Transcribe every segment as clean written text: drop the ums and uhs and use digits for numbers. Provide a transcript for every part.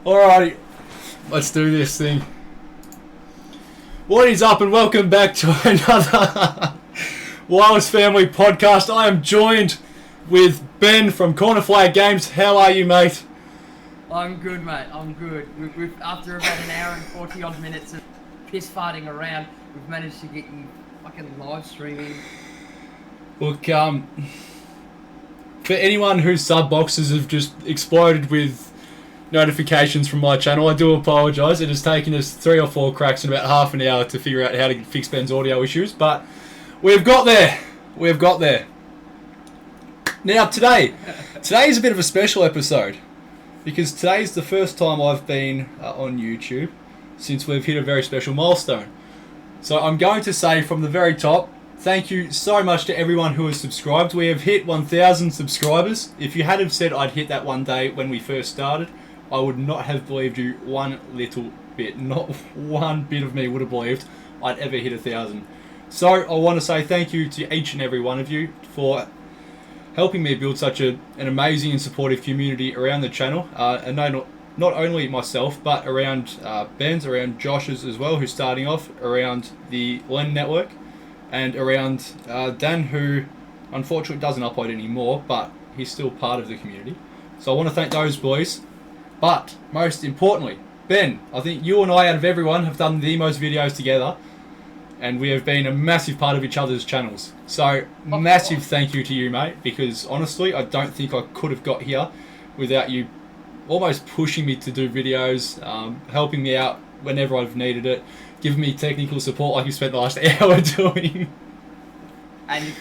Alrighty, let's do this thing. What is up and welcome back to another Wireless Family podcast. I am joined with Ben from Corner Flag Games. How are you, mate? I'm good, mate. I'm good. After about an hour and 40 odd minutes of piss farting around, we've managed to get you fucking live streaming. Look, for anyone whose sub boxes have just exploded with notifications from my channel, I do apologise. It has taken us 3 or 4 cracks in about half an hour to figure out how to fix Ben's audio issues, but we've got there. We've got there. Now today is a bit of a special episode because today is the first time I've been on YouTube since we've hit a very special milestone. So I'm going to say from the very top, thank you so much to everyone who has subscribed. We have hit 1,000 subscribers. If you had have said I'd hit that one day when we first started, I would not have believed you one little bit. Not one bit of me would have believed I'd ever hit 1,000. So I want to say thank you to each and every one of you for helping me build such an amazing and supportive community around the channel. And not only myself, but around Ben's, around Josh's as well, who's starting off, around the Len Network, and around Dan, who unfortunately doesn't upload anymore, but he's still part of the community. So I want to thank those boys. But most importantly, Ben, I think you and I out of everyone have done the most videos together, and we have been a massive part of each other's channels. So massive thank you to you, mate, because honestly I don't think I could have got here without you almost pushing me to do videos, helping me out whenever I've needed it, giving me technical support like you spent the last hour doing. And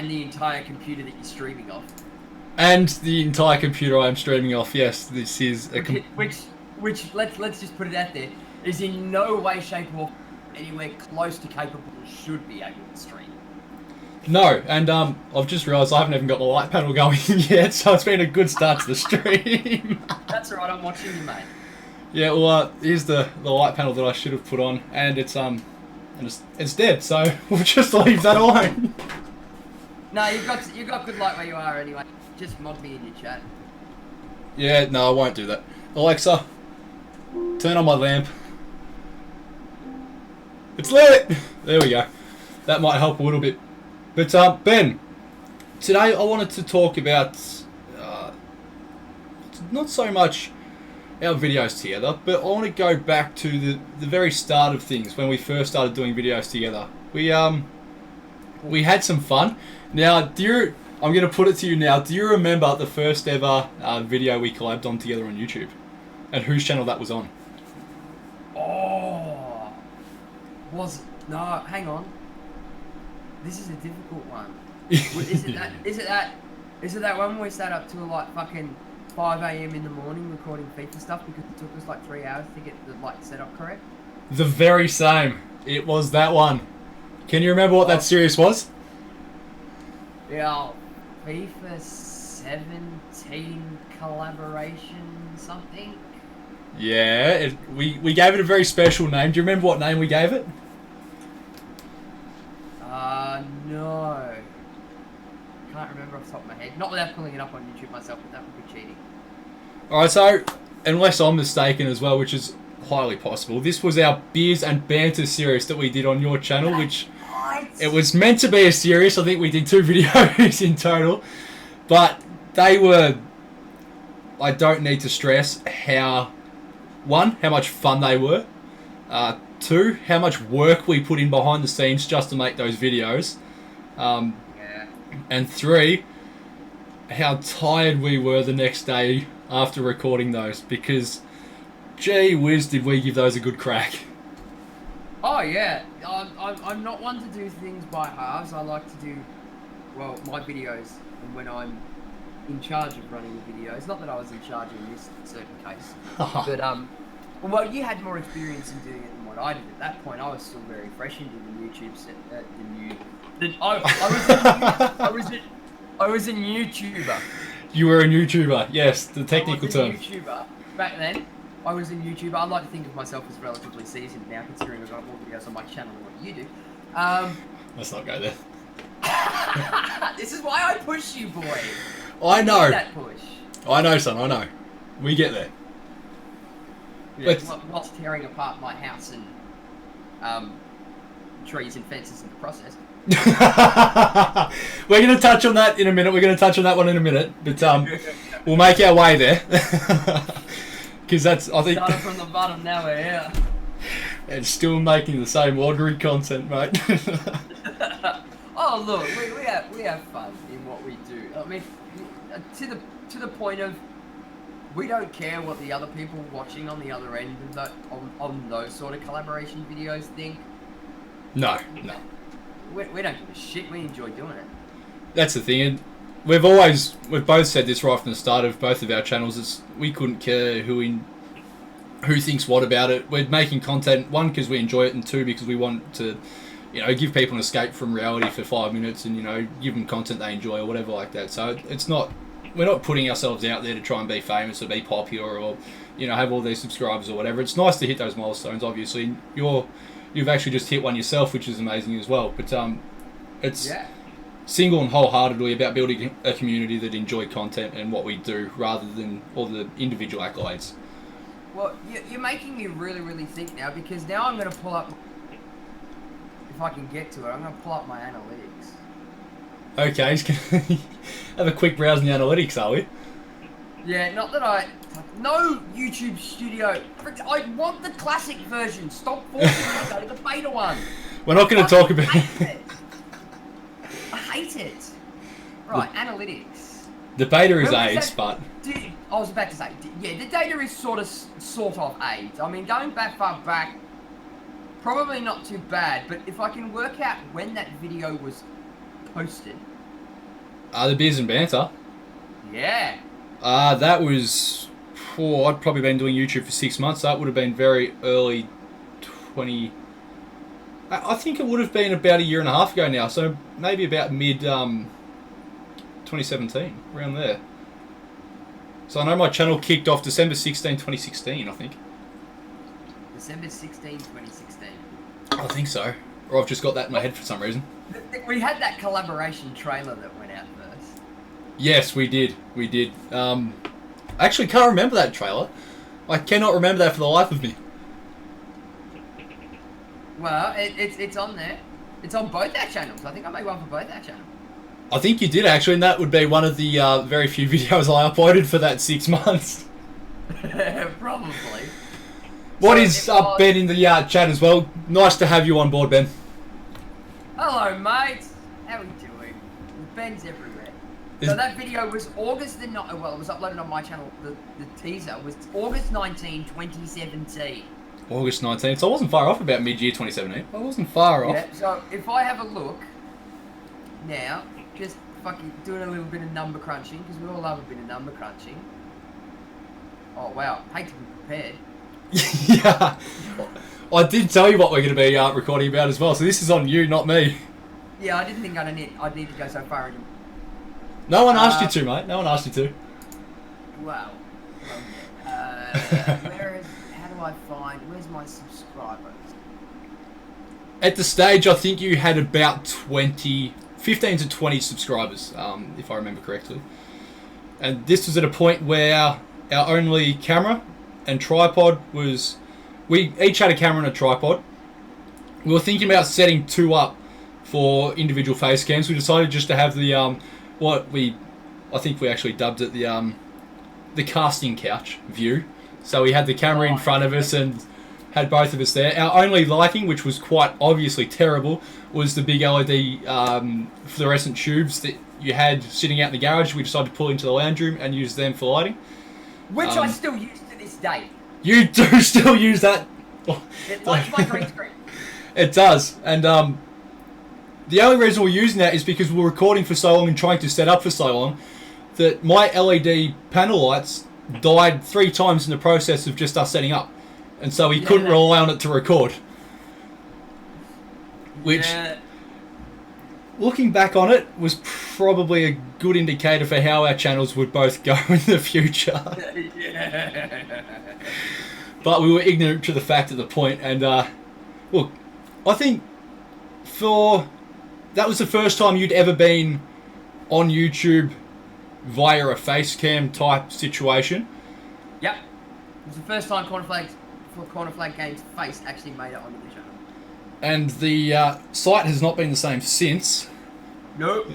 the entire computer that you're streaming off. And the entire computer I am streaming off. Yes, this is a which let's just put it out there, is in no way, shape, or anywhere close to capable should be able to stream. No, and I've just realised I haven't even got the light panel going yet, so it's been a good start to the stream. That's alright, I'm watching you, mate. Yeah, well, here's the light panel that I should have put on, and it's dead, so we'll just leave that alone. No, you've got good light where you are anyway. Just mod me in your chat. Yeah, no, I won't do that. Alexa, turn on my lamp. It's lit! There we go. That might help a little bit. But, Ben, today I wanted to talk about not so much our videos together, but I want to go back to the very start of things when we first started doing videos together. We had some fun. Now, I'm going to put it to you now. Do you remember the first ever video we collabed on together on YouTube? And whose channel that was on? Oh, no, hang on. This is a difficult one. Is it that one where we sat up till like fucking 5 AM in the morning recording FIFA stuff because it took us like 3 hours to get the like setup correct? The very same. It was that one. Can you remember what that series was? Yeah, FIFA 17 collaboration something. Yeah, we gave it a very special name. Do you remember what name we gave it? No. Can't remember off the top of my head. Not without pulling it up on YouTube myself, but that would be cheating. Alright, so, unless I'm mistaken as well, which is highly possible, this was our Beers and Banter series that we did on your channel, which it was meant to be a series. I think we did 2 videos in total, but they were, I don't need to stress how much fun they were, 2, how much work we put in behind the scenes just to make those videos, and 3, how tired we were the next day after recording those, because gee whiz did we give those a good crack. Oh yeah, I'm not one to do things by halves. I like to do, well, my videos, and when I'm in charge of running the videos, not that I was in charge in this certain case, but well, you had more experience in doing it than what I did. At that point, I was still very fresh into the YouTube set. I was a YouTuber. You were a YouTuber, yes, the technical term. I was a YouTuber back then. I was a YouTuber. I'd like to think of myself as relatively seasoned now, considering I've got more videos on my channel than what you do. Let's not go there. This is why I push you, boy. I know. That push. I know, son, I know. We get there. Yeah, But whilst tearing apart my house and trees and fences in the process. we're going to touch on that in a minute. We're going to touch on that one in a minute, but we'll make our way there. Because that's, I think... Started from the bottom, now we're here. And still making the same ordinary content, mate. Oh, look, we have fun in what we do. I mean, to the point of, we don't care what the other people watching on the other end of that, on those sort of collaboration videos think. No. We don't give a shit. We enjoy doing it. That's the thing. And we've both said this right from the start of both of our channels. We couldn't care who thinks what about it. We're making content, one, because we enjoy it, and two, because we want to, give people an escape from reality for 5 minutes and, give them content they enjoy or whatever like that. So we're not putting ourselves out there to try and be famous or be popular or, have all these subscribers or whatever. It's nice to hit those milestones, obviously. You've actually just hit one yourself, which is amazing as well. But it's single and wholeheartedly about building a community that enjoy content and what we do, rather than all the individual accolades. Well, you're making me really, really think now, because now I'm going to pull up, if I can get to it, I'm going to pull up my analytics. Okay, just going to have a quick browse in the analytics, are we? Yeah, not that no YouTube Studio. I want the classic version. Stop forcing me to go to the beta one. We're not going to talk about it. I hate it. Right, analytics. The beta is AIDS, but... I was about to say, yeah, the data is sort of AIDS. I mean, going back far back, probably not too bad, but if I can work out when that video was posted. The Beers and Banter? Yeah. That was... I'd probably been doing YouTube for 6 months. That would have been very early 20... I think it would have been about a year and a half ago now, so maybe about mid 2017, around there. So I know my channel kicked off December 16, 2016, I think. December 16, 2016. I think so. Or I've just got that in my head for some reason. We had that collaboration trailer that went out first. Yes, we did. I actually can't remember that trailer. I cannot remember that for the life of me. Well, it's on there. It's on both our channels. I think I made one for both our channels. I think you did, actually, and that would be one of the very few videos I uploaded for that 6 months. Probably. What is up, Ben, in the chat as well? Nice to have you on board, Ben. Hello, mate. How are you doing? Ben's everywhere. So that video was August the 9th. Well, it was uploaded on my channel. The teaser was August 19, 2017. August 19th. So I wasn't far off, about mid-year 2017. I wasn't far off. Yeah, so if I have a look now, just fucking doing a little bit of number crunching, because we all love a bit of number crunching. Oh, wow. Hate to be prepared. Yeah. I did tell you what we're going to be recording about as well, so this is on you, not me. Yeah, I didn't think I'd need to go so far into... No one asked you to, mate. No one asked you to. Wow. How do I find... Where's my subscribers? At the stage, I think you had about 15 to 20 subscribers, if I remember correctly. And this was at a point where our only camera and tripod was... We each had a camera and a tripod. We were thinking about setting 2 up for individual face cams. We decided just to have the... I think we actually dubbed it the casting couch view. So we had the camera in front of us and had both of us there. Our only lighting, which was quite obviously terrible, was the big LED fluorescent tubes that you had sitting out in the garage. We decided to pull into the lounge room and use them for lighting. Which I still use to this day. You do still use that? It lights my green screen. It does. And the only reason we're using that is because we were recording for so long and trying to set up for so long that my LED panel lights died 3 times in the process of just us setting up. And so we couldn't rely on it to record. Which, looking back on it, was probably a good indicator for how our channels would both go in the future. But we were ignorant to the fact at the point. And, look, I think that was the first time you'd ever been on YouTube via a face cam type situation. Yep. It was the first time Cornflakes for Corner Flag Games' face actually made it onto the channel. And the site has not been the same since. Nope.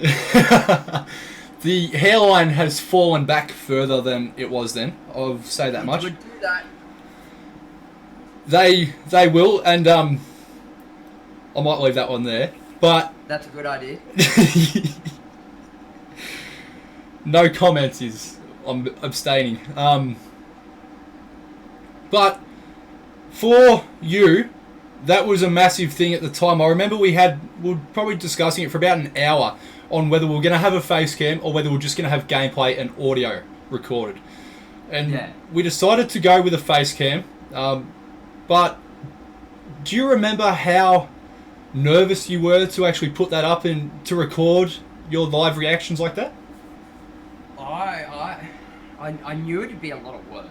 The hairline has fallen back further than it was then. I'll say that much. Would do that. They will, and I might leave that one there. But that's a good idea. No comments is I'm abstaining. But for you, that was a massive thing at the time. I remember we were probably discussing it for about an hour on whether we were going to have a face cam or whether we we're just going to have gameplay and audio recorded. And we decided to go with a face cam. But do you remember how nervous you were to actually put that up and to record your live reactions like that? I knew it'd be a lot of work.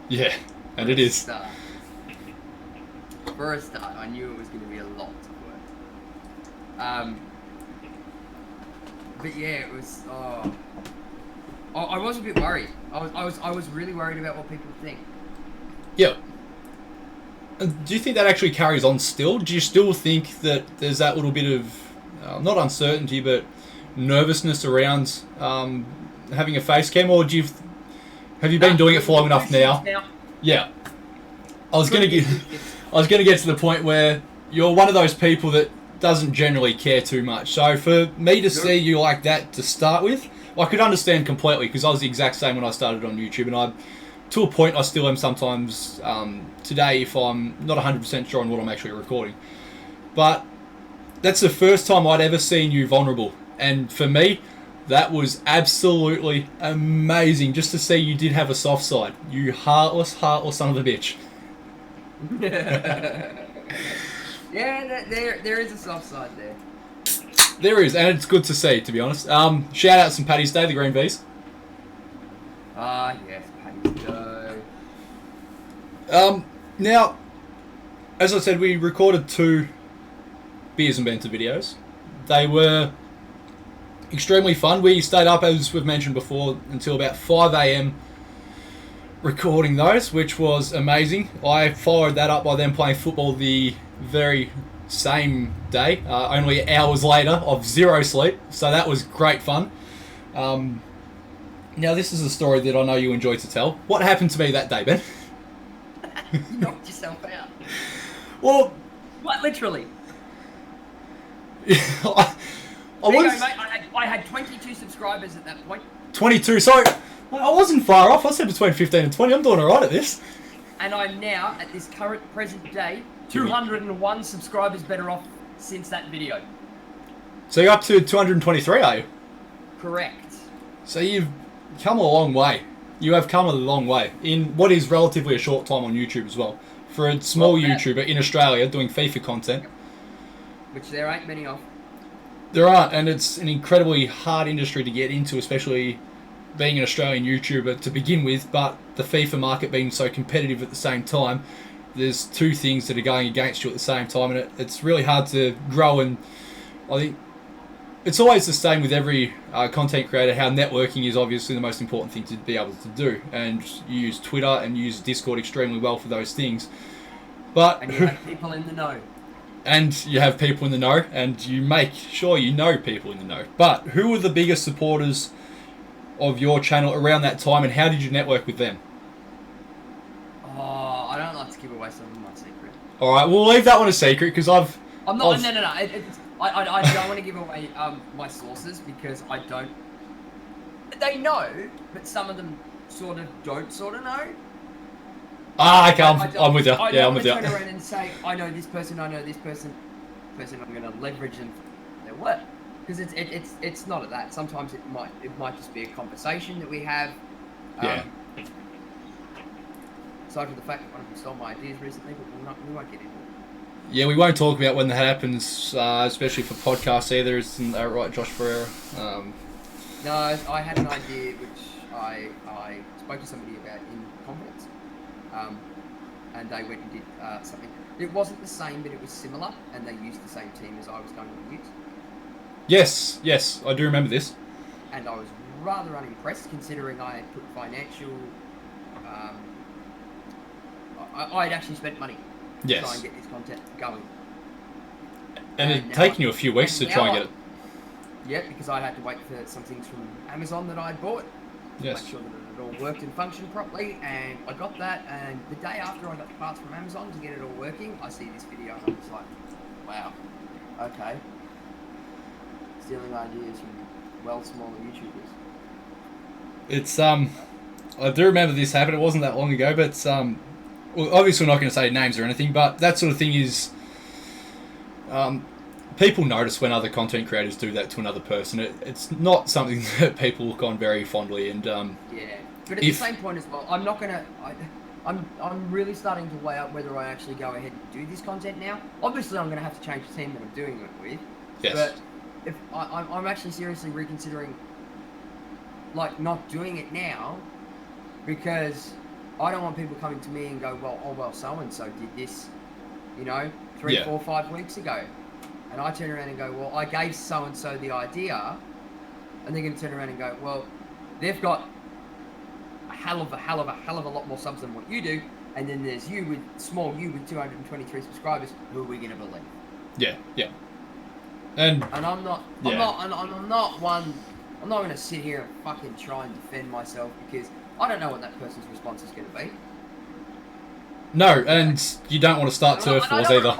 Yeah, and it is. For a start, I knew it was going to be a lot of work. But yeah, it was. I was a bit worried. I was really worried about what people think. Yeah. Do you think that actually carries on still? Do you still think that there's that little bit of not uncertainty, but nervousness around having a face cam, or have you been doing it for long enough now? Yeah. I was gonna get to the point where you're one of those people that doesn't generally care too much. So for me to see you like that to start with, I could understand completely, because I was the exact same when I started on YouTube, and to a point I still am sometimes today if I'm not 100% sure on what I'm actually recording. But that's the first time I'd ever seen you vulnerable, and for me that was absolutely amazing, just to see you did have a soft side. You heartless son of a bitch. Yeah, there is a soft side there. There is, and it's good to see, to be honest. Shout out St. Paddy's Day, the Green Bees. Yes, Paddy's Day. Now, as I said, we recorded 2 Beers and Banter videos. They were extremely fun. We stayed up, as we've mentioned before, until about 5 AM recording those, which was amazing. I followed that up by then playing football the very same day, only hours later, of 0 sleep, so that was great fun. Now this is a story that I know you enjoy to tell. What happened to me that day, Ben? You knocked yourself out. Well, what, literally? I had 22 subscribers at that point. 22, sorry. I wasn't far off. I said between 15 and 20. I'm doing alright at this. And I'm now, at this present day, 201 subscribers better off since that video. So you're up to 223, are you? Correct. So you've come a long way. You have come a long way in what is relatively a short time on YouTube as well. For a small YouTuber in Australia doing FIFA content. Which there ain't many of. There aren't, and it's an incredibly hard industry to get into, especially being an Australian YouTuber to begin with, but the FIFA market being so competitive at the same time, there's 2 things that are going against you at the same time, and it's really hard to grow. And I think it's always the same with every content creator, how networking is obviously the most important thing to be able to do, and you use Twitter and use Discord extremely well for those things. But and you have people in the know. And you have people in the know, and you make sure you know people in the know. But who were the biggest supporters of your channel around that time, and how did you network with them? Oh, I don't like to give away some of my secret. Alright, we'll leave that one a secret, because I'm not. No. I don't want to give away my sources, because I don't. They know, but some of them sort of don't know. Ah, okay, I'm with you. Yeah, I'm with you. I don't turn around and say, I know this person, I'm going to leverage them for their work. Because it's not at that. Sometimes it might just be a conversation that we have. Yeah. Aside from the fact that one of them stole my ideas recently, but we won't get into it. Yeah, we won't talk about when that happens, especially for podcasts either, isn't that right, Josh Ferreira? No, I had an idea which I spoke to somebody about in confidence. And they went and did something. It wasn't the same, but it was similar, and they used the same team as I was going to use. Yes, I do remember this. And I was rather unimpressed, considering I had put financial... I'd actually spent money to Yes. try and get this content going. And it's now taken you a few weeks to try and get it. Yeah, because I had to wait for some things from Amazon that I'd bought. Yes. Make sure that it all worked and functioned properly, and I got that, and the day after I got the parts from Amazon to get it all working, I see this video and I'm just like, wow, okay. Stealing ideas from smaller YouTubers. It's I do remember this happened. It wasn't that long ago, but well, obviously we're not going to say names or anything, but that sort of thing is people notice when other content creators do that to another person. It's not something that people look on very fondly, and yeah. But at the same point as well, I'm not gonna. I'm really starting to weigh up whether I actually go ahead and do this content now. Obviously, I'm gonna have to change the team that I'm doing it with. Yes. But if I'm actually seriously reconsidering, like, not doing it now, because I don't want people coming to me and go, well, so and so did this, you know, 3, 4, 5 weeks ago. And I turn around and go, well, I gave so-and-so the idea, and they're going to turn around and go, well, they've got a hell of a lot more subs than what you do, and then there's you with 223 subscribers. Who are we going to believe? Yeah. And I'm not going to sit here and fucking try and defend myself, because I don't know what that person's response is going to be. No, and you don't want to start turf wars either.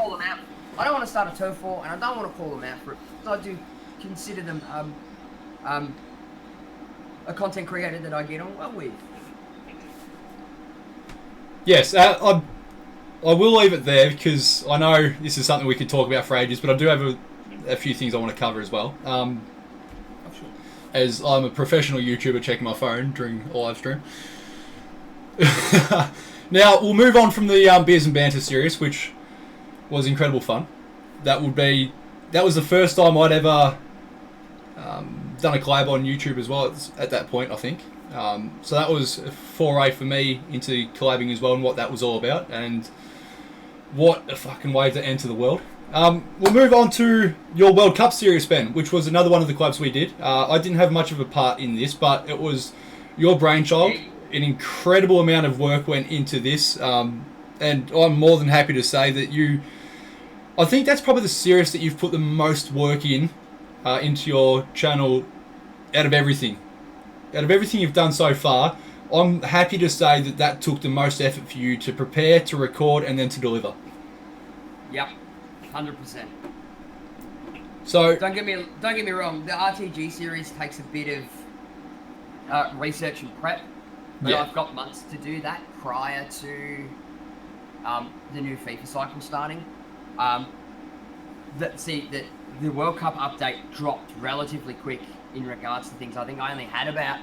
I don't want to start a turf war, and I don't want to call them out for it. I do consider them a content creator that I get on well with. Yes, I will leave it there, because I know this is something we could talk about for ages, but I do have a few things I want to cover as well. Sure. As I'm a professional YouTuber checking my phone during a live stream. Now, we'll move on from the Beers and Banter series, which was incredible fun. That was the first time I'd ever done a collab on YouTube as well at that point, I think. So that was a foray for me into collabing as well, and what that was all about, and what a fucking way to enter the world. We'll move on to your World Cup series, Ben, which was another one of the collabs we did. I didn't have much of a part in this, but it was your brainchild. An incredible amount of work went into this, and I'm more than happy to say that I think that's probably the series that you've put the most work into your channel out of everything. Out of everything you've done so far, I'm happy to say that took the most effort for you to prepare, to record, and then to deliver. Yep, 100%. So don't get me wrong. The RTG series takes a bit of research and prep, but I've got months to do that prior to the new FIFA cycle starting. The World Cup update dropped relatively quick in regards to things. I think I only had about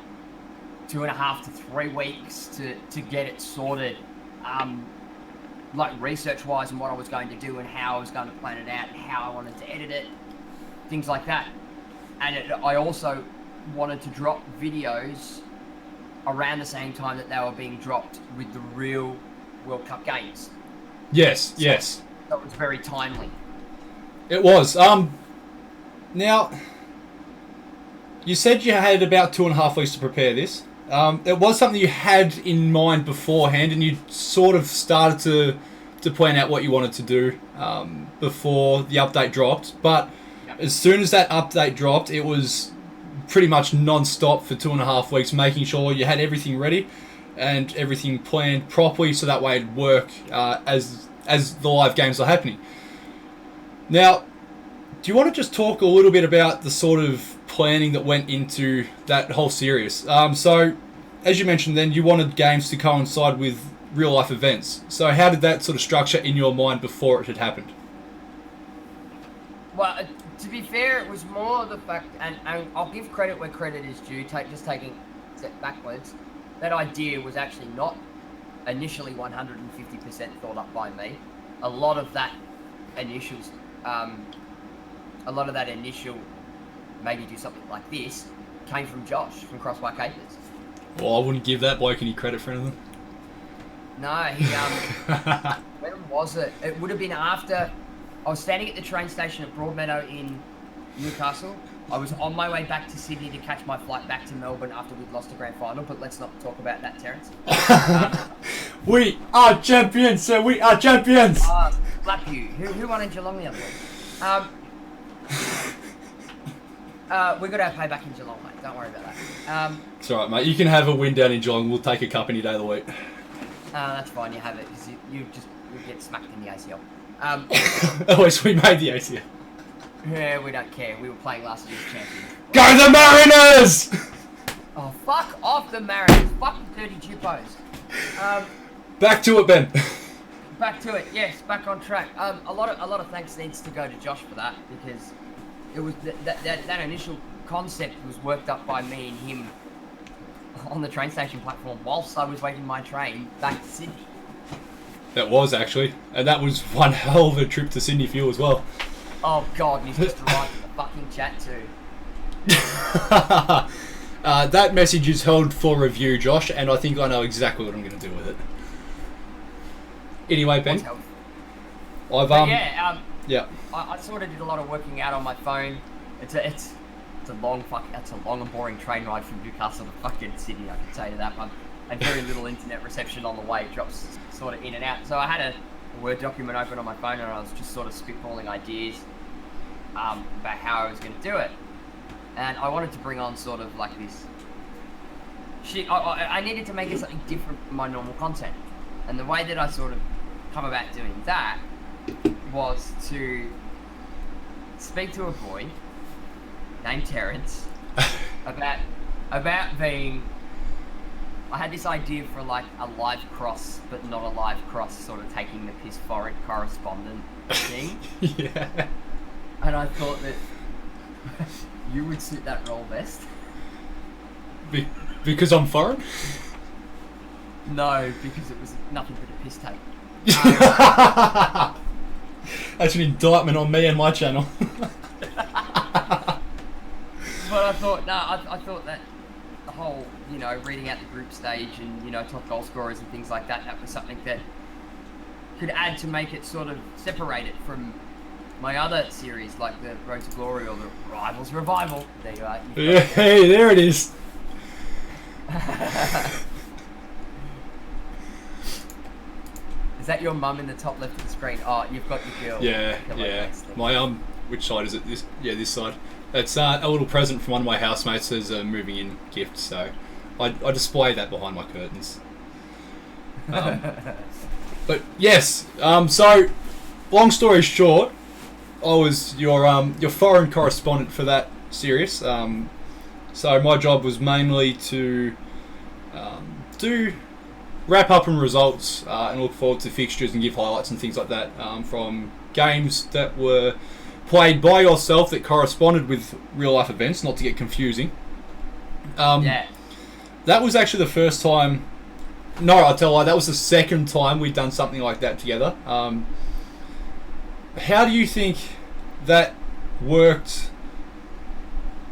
2.5 to 3 weeks to get it sorted, like research-wise, and what I was going to do and how I was going to plan it out and how I wanted to edit it, things like that. And I also wanted to drop videos around the same time that they were being dropped with the real World Cup games. Yes. That was very timely. It was. Now, you said you had about 2.5 weeks to prepare this. It was something you had in mind beforehand, and you sort of started to plan out what you wanted to do before the update dropped. But as soon as that update dropped, it was pretty much non-stop for 2.5 weeks, making sure you had everything ready and everything planned properly, so that way it'd work as the live games are happening. Now, do you want to just talk a little bit about the sort of planning that went into that whole series? So, as you mentioned then, you wanted games to coincide with real-life events. So how did that sort of structure in your mind before it had happened? Well, to be fair, it was more the fact, and I'll give credit where credit is due, just taking a step backwards, that idea was actually not initially 150% thought up by me. A lot of that initial maybe do something like this came from Josh from Crossbar Capers. Well, I wouldn't give that bloke any credit for anything. No, he when was it? It would have been after I was standing at the train station at Broadmeadow in Newcastle. I was on my way back to Sydney to catch my flight back to Melbourne after we'd lost the grand final, but let's not talk about that, Terence. We are champions, sir. We are champions. Slap you. Who won in Geelong the other week? We got our payback in Geelong, mate. Don't worry about that. It's alright, mate. You can have a win down in Geelong. We'll take a cup any day of the week. That's fine. You have it because you get smacked in the ACL. At least we made the ACL. Yeah, we don't care. We were playing last year's champion. Go the Mariners! Oh, fuck off the Mariners. Fuck the dirty Chippos. Back to it, Ben. Back to it. Yes, back on track. A lot of thanks needs to go to Josh for that, because it was that initial concept was worked up by me and him on the train station platform whilst I was waiting my train back to Sydney. That was actually, and that was one hell of a trip to Sydney for you as well. Oh God, and he's just arrived in the fucking chat too. That message is held for review, Josh, and I think I know exactly what I'm going to do with it. Anyway, Ben, I sort of did a lot of working out on my phone. It's a long and boring train ride from Newcastle to fucking Sydney, I can tell you that one. And very little internet reception on the way. It drops sort of in and out. So I had a Word document open on my phone, and I was just sort of spitballing ideas about how I was going to do it. And I wanted to bring on sort of like this shit. I needed to make it something different from my normal content. And the way that I sort of come about doing that was to speak to a boy named Terrence about being... I had this idea for like a live cross, but not a live cross, sort of taking the piss foreign correspondent thing. Yeah. And I thought that you would suit that role best. Because I'm foreign? No, because it was nothing but a piss take. That's an indictment on me and my channel. But I thought, I thought that the whole, reading out the group stage and, top goal scorers and things like that, that was something that could add to make it sort of separate it from my other series, like the Road to Glory or the Rivals Revival. There you are. Yeah, hey, there it is. Is that your mum in the top left of the screen? Oh, you've got your girl. Yeah. My which side is it? This side. It's a little present from one of my housemates as a moving in gift, so I display that behind my curtains. But yes, so long story short, I was your foreign correspondent for that series. So my job was mainly to do wrap up and results and look forward to fixtures and give highlights and things like that from games that were played by yourself that corresponded with real life events, not to get confusing. Yeah. That was actually the first time. No, I'll tell you, that was the second time we'd done something like that together. How do you think that worked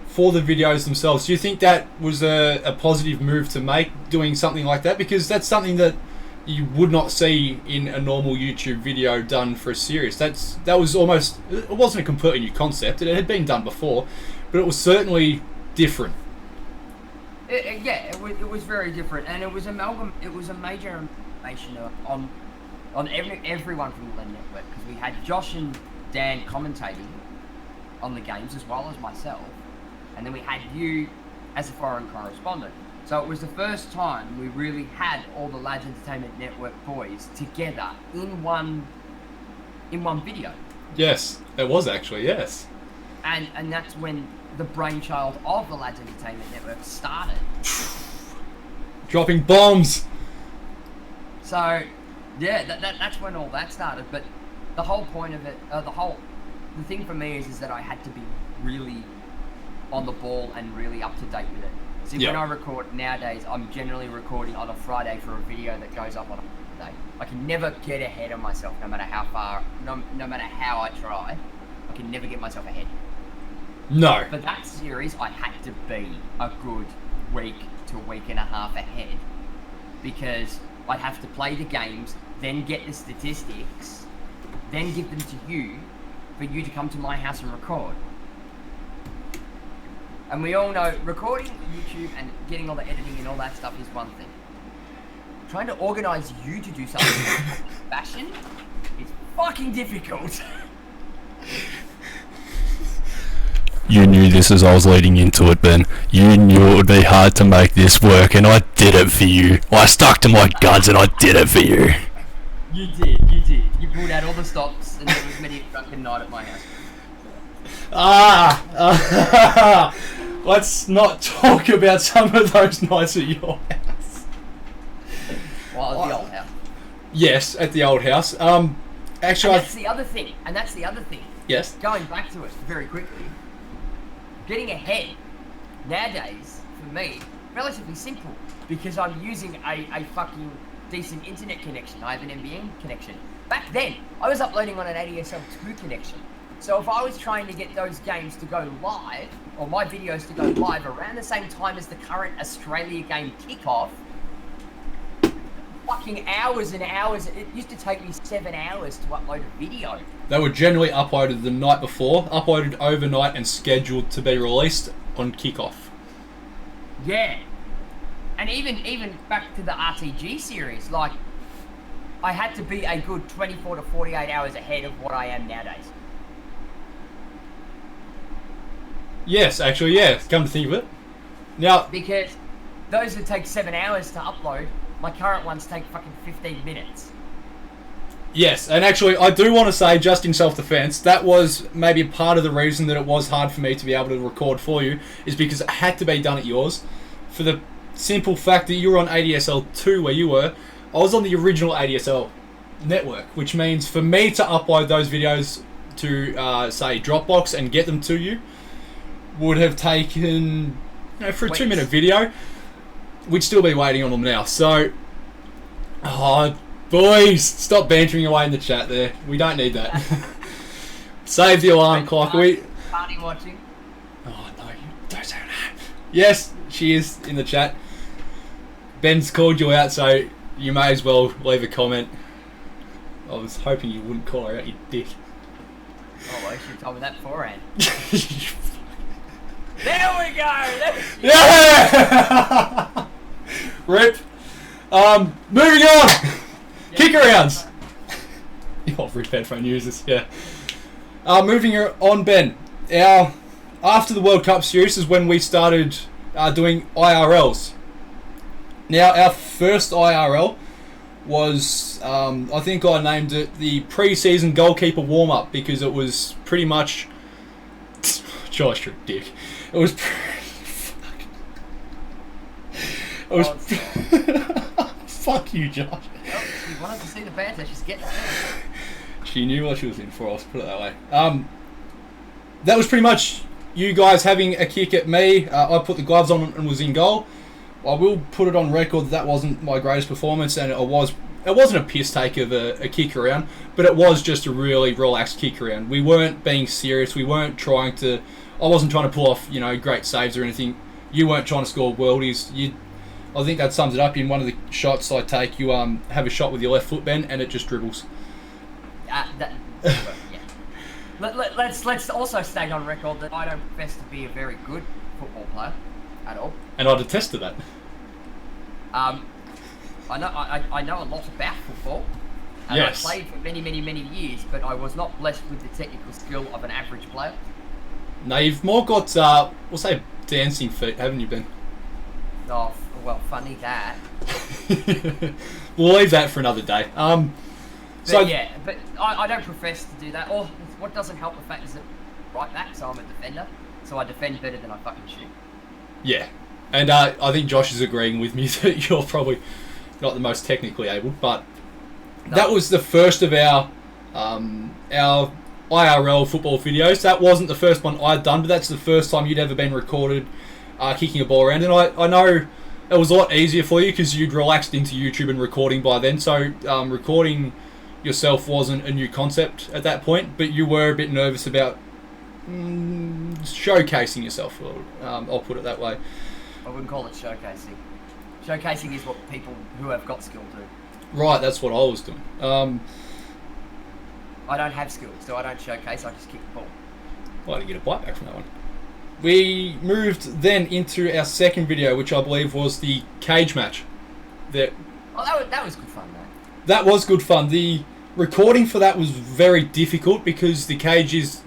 for the videos themselves? Do you think that was a positive move to make, doing something like that? Because that's something that you would not see in a normal YouTube video done for a series. That was almost, it wasn't a completely new concept. It had been done before, but it was certainly different. It was very different, and it was a major amalgamation on everyone from the Len Network, because we had Josh and Dan commentating on the games as well as myself, and then we had you as a foreign correspondent. So it was the first time we really had all the Lads Entertainment Network boys together in one video. Yes, it was actually, yes. And that's when the brainchild of the Lads Entertainment Network started. Dropping bombs! So, yeah, that's when all that started. But the whole point of it, the thing for me is that I had to be really on the ball and really up to date with it. See, Yep. When I record nowadays, I'm generally recording on a Friday for a video that goes up on a Monday. I can never get ahead of myself, no matter how far, no matter how I try. I can never get myself ahead. No. For that series, I had to be a good week to week and a half ahead, because I'd have to play the games, then get the statistics, then give them to you, for you to come to my house and record. And we all know recording YouTube and getting all the editing and all that stuff is one thing. trying to organise you to do something in fashion is fucking difficult. You knew this as I was leading into it, Ben. You knew it would be hard to make this work, and I did it for you. I stuck to my guns and I did it for you. You did. You pulled out all the stops, and there was many a drunken night at my house. Let's not talk about some of those nights at your house. Well, at the old house. Yes, at the old house. Actually, and that's the other thing. Yes. Going back to it very quickly. Getting ahead nowadays for me relatively simple because I'm using a fucking decent internet connection. I have an NBN connection. Back then, I was uploading on an ADSL2 connection. So if I was trying to get those games to go live, or my videos to go live around the same time as the current Australia game kickoff, fucking hours and hours. It used to take me 7 hours to upload a video. They were generally uploaded the night before, uploaded overnight and scheduled to be released on kickoff. Yeah. And even back to the RTG series, like, I had to be a good 24 to 48 hours ahead of what I am nowadays. Yes, actually, yeah, come to think of it. Now, because those that take 7 hours to upload, my current ones take fucking 15 minutes. Yes, and actually, I do want to say, just in self-defense, that was maybe part of the reason that it was hard for me to be able to record for you, is because it had to be done at yours. For the simple fact that you were on ADSL2 where you were, I was on the original ADSL network, which means for me to upload those videos to, say, Dropbox and get them to you, would have taken, for a 2-minute video, we'd still be waiting on them now. So, boys, stop bantering away in the chat there. We don't need that. Save the alarm clock. Party watching. Oh no, don't say that. Yes, she is in the chat. Ben's called you out, so you may as well leave a comment. I was hoping you wouldn't call her out, you dick. Oh, well, you should have told me that beforehand. There we go! Yeah! Rip. Moving on! Kick arounds! Oh, rip headphone users, yeah. Moving on, Ben. After the World Cup series is when we started doing IRLs. Now, our first IRL was, I think I named it the pre-season goalkeeper warm-up because it was pretty much... Josh, you're a dick. It was fuck you, Josh. Well, she wanted to see the banter, she's getting it. She knew what she was in for, I'll put it that way. That was pretty much you guys having a kick at me. I put the gloves on and was in goal. I will put it on record that wasn't my greatest performance, and it wasn't a piss take of a kick around, but it was just a really relaxed kick around. We weren't being serious. We weren't trying to... I wasn't trying to pull off, great saves or anything. You weren't trying to score worldies. I think that sums it up. In one of the shots I take, you have a shot with your left foot, Ben, and it just dribbles. Yeah. Let's also state on record that I don't profess to be a very good football player at all. And I'd attest to that. I know a lot about football. And yes. I played for many years, but I was not blessed with the technical skill of an average player. No, you've more got, we'll say, dancing feet, haven't you, Ben? Oh, well, funny that. We'll leave that for another day. But I don't profess to do that. Or what doesn't help the fact is that right back, so I'm a defender. So I defend better than I fucking shoot. Yeah. And I think Josh is agreeing with me that you're probably not the most technically able, but that was the first of our IRL football videos. That wasn't the first one I'd done, but that's the first time you'd ever been recorded kicking a ball around. And I know it was a lot easier for you because you'd relaxed into YouTube and recording by then, so recording yourself wasn't a new concept at that point, but you were a bit nervous about showcasing yourself. I'll put it that way. I wouldn't call it showcasing. Showcasing is what people who have got skill do. Right, that's what I was doing. I don't have skills, so I don't showcase, I just kick the ball. Well, I didn't get a bite back from that one. We moved then into our second video, which I believe was the cage match. Oh, that was good fun, though. That was good fun. The recording for that was very difficult because the cage is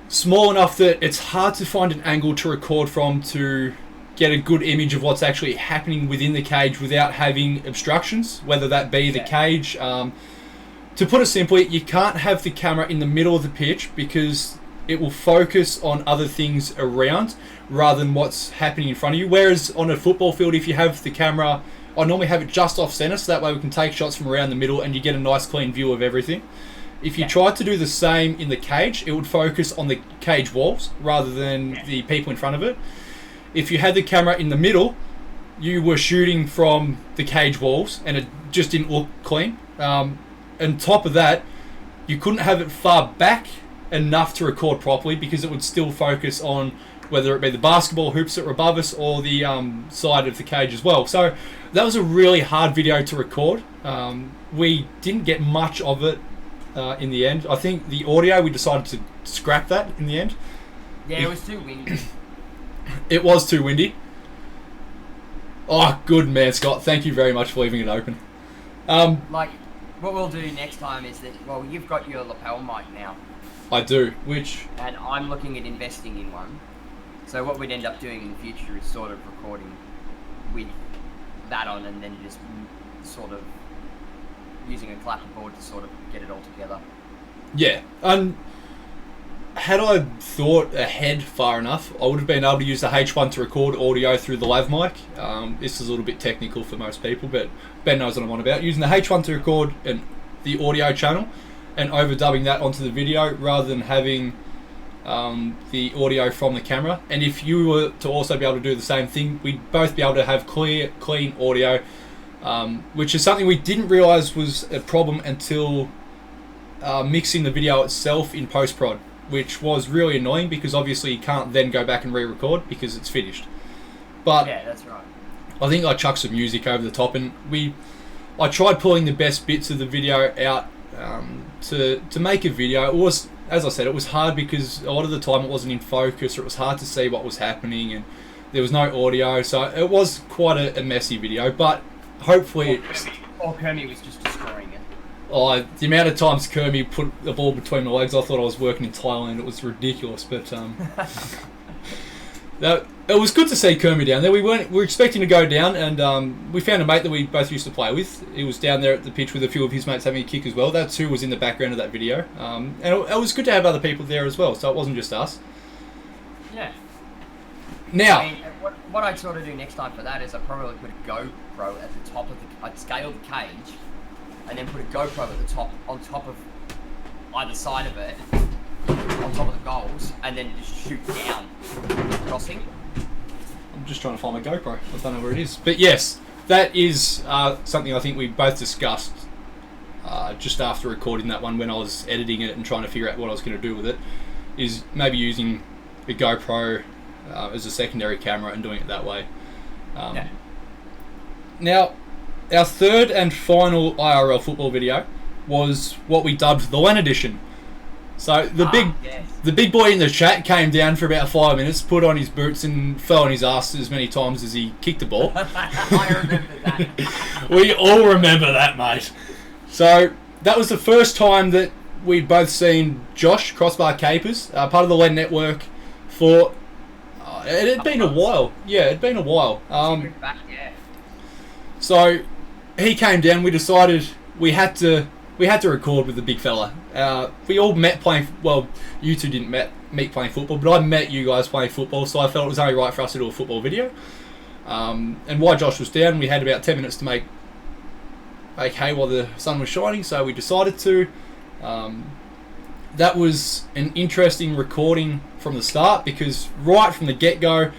small enough that it's hard to find an angle to record from to get a good image of what's actually happening within the cage without having obstructions, whether that be the cage. To put it simply, you can't have the camera in the middle of the pitch because it will focus on other things around rather than what's happening in front of you. Whereas on a football field, if you have the camera, I normally have it just off centre, so that way we can take shots from around the middle and you get a nice clean view of everything. If you tried to do the same in the cage, it would focus on the cage walls rather than the people in front of it. If you had the camera in the middle, you were shooting from the cage walls and it just didn't look clean. On top of that, you couldn't have it far back enough to record properly because it would still focus on whether it be the basketball hoops that were above us or the side of the cage as well. So that was a really hard video to record. We didn't get much of it in the end. I think the audio, we decided to scrap that in the end. Yeah, it was too windy. It was too windy. Oh, good man, Scott. Thank you very much for leaving it open. Like, what we'll do next time is that, well, you've got your lapel mic now. I do, which... And I'm looking at investing in one. So what we'd end up doing in the future is sort of recording with that on and then just sort of using a clapperboard to sort of get it all together. Yeah, had I thought ahead far enough, I would have been able to use the H1 to record audio through the lav mic. This is a little bit technical for most people, but Ben knows what I'm on about. Using the H1 to record the audio channel and overdubbing that onto the video rather than having the audio from the camera. And if you were to also be able to do the same thing, we'd both be able to have clean audio, which is something we didn't realise was a problem until mixing the video itself in post-prod, which was really annoying because obviously you can't then go back and re-record because it's finished. But yeah, that's right. I think I chucked some music over the top, and I tried pulling the best bits of the video out to make a video. It was, as I said, it was hard because a lot of the time it wasn't in focus, or it was hard to see what was happening, and there was no audio, so it was quite a messy video. But hopefully, Or Kermie was just destroying it. Oh, the amount of times Kermie put the ball between my legs, I thought I was working in Thailand. It was ridiculous, but it was good to see Kermie down there. We were expecting to go down, and we found a mate that we both used to play with. He was down there at the pitch with a few of his mates having a kick as well. That's who was in the background of that video, and it was good to have other people there as well. So it wasn't just us. Yeah. Now, I mean, what I'd sort of do next time for that is I'd probably put a GoPro at the top of I'd scale the cage, and then put a GoPro at the top, on top of either side of it, on top of the goals, and then just shoot down, crossing. I'm just trying to find my GoPro. I don't know where it is. But yes, that is something I think we both discussed just after recording that one when I was editing it and trying to figure out what I was going to do with it, is maybe using a GoPro as a secondary camera and doing it that way. Yeah. Now, our third and final IRL football video was what we dubbed the LAN edition. So the big boy in the chat came down for about 5 minutes, put on his boots and fell on his ass as many times as he kicked the ball. I remember that. We all remember that, mate. So that was the first time that we'd both seen Josh, Crossbar Capers, part of the LAN network for... it had been a while. Yeah, it had been a while. Back, yeah. So he came down. We decided we had to record with the big fella. We all met playing. Well, you two didn't meet playing football, but I met you guys playing football, so I felt it was only right for us to do a football video. And while Josh was down, we had about 10 minutes to make hay while the sun was shining, so we decided to. That was an interesting recording from the start because right from the get-go,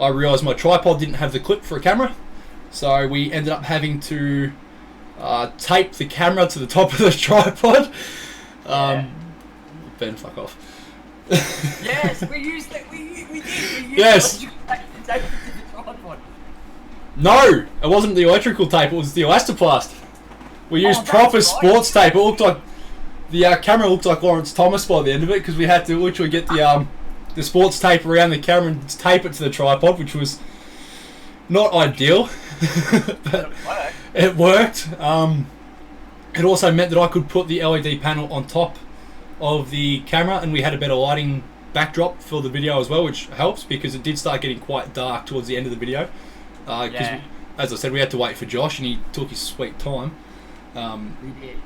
I realised my tripod didn't have the clip for a camera, so we ended up having to tape the camera to the top of the tripod. Ben, fuck off. Yes, we used it. We did. Yes. Tape it to the tripod. No, it wasn't the electrical tape. It was the elastoplast. We used proper sports tape. It looked like the camera looked like Lawrence Thomas by the end of it because we had to literally get the sports tape around the camera and tape it to the tripod, which was not ideal. It worked. It also meant that I could put the LED panel on top of the camera, and we had a better lighting backdrop for the video as well, which helps because it did start getting quite dark towards the end of the video. Because, as I said, we had to wait for Josh, and he took his sweet time. We did.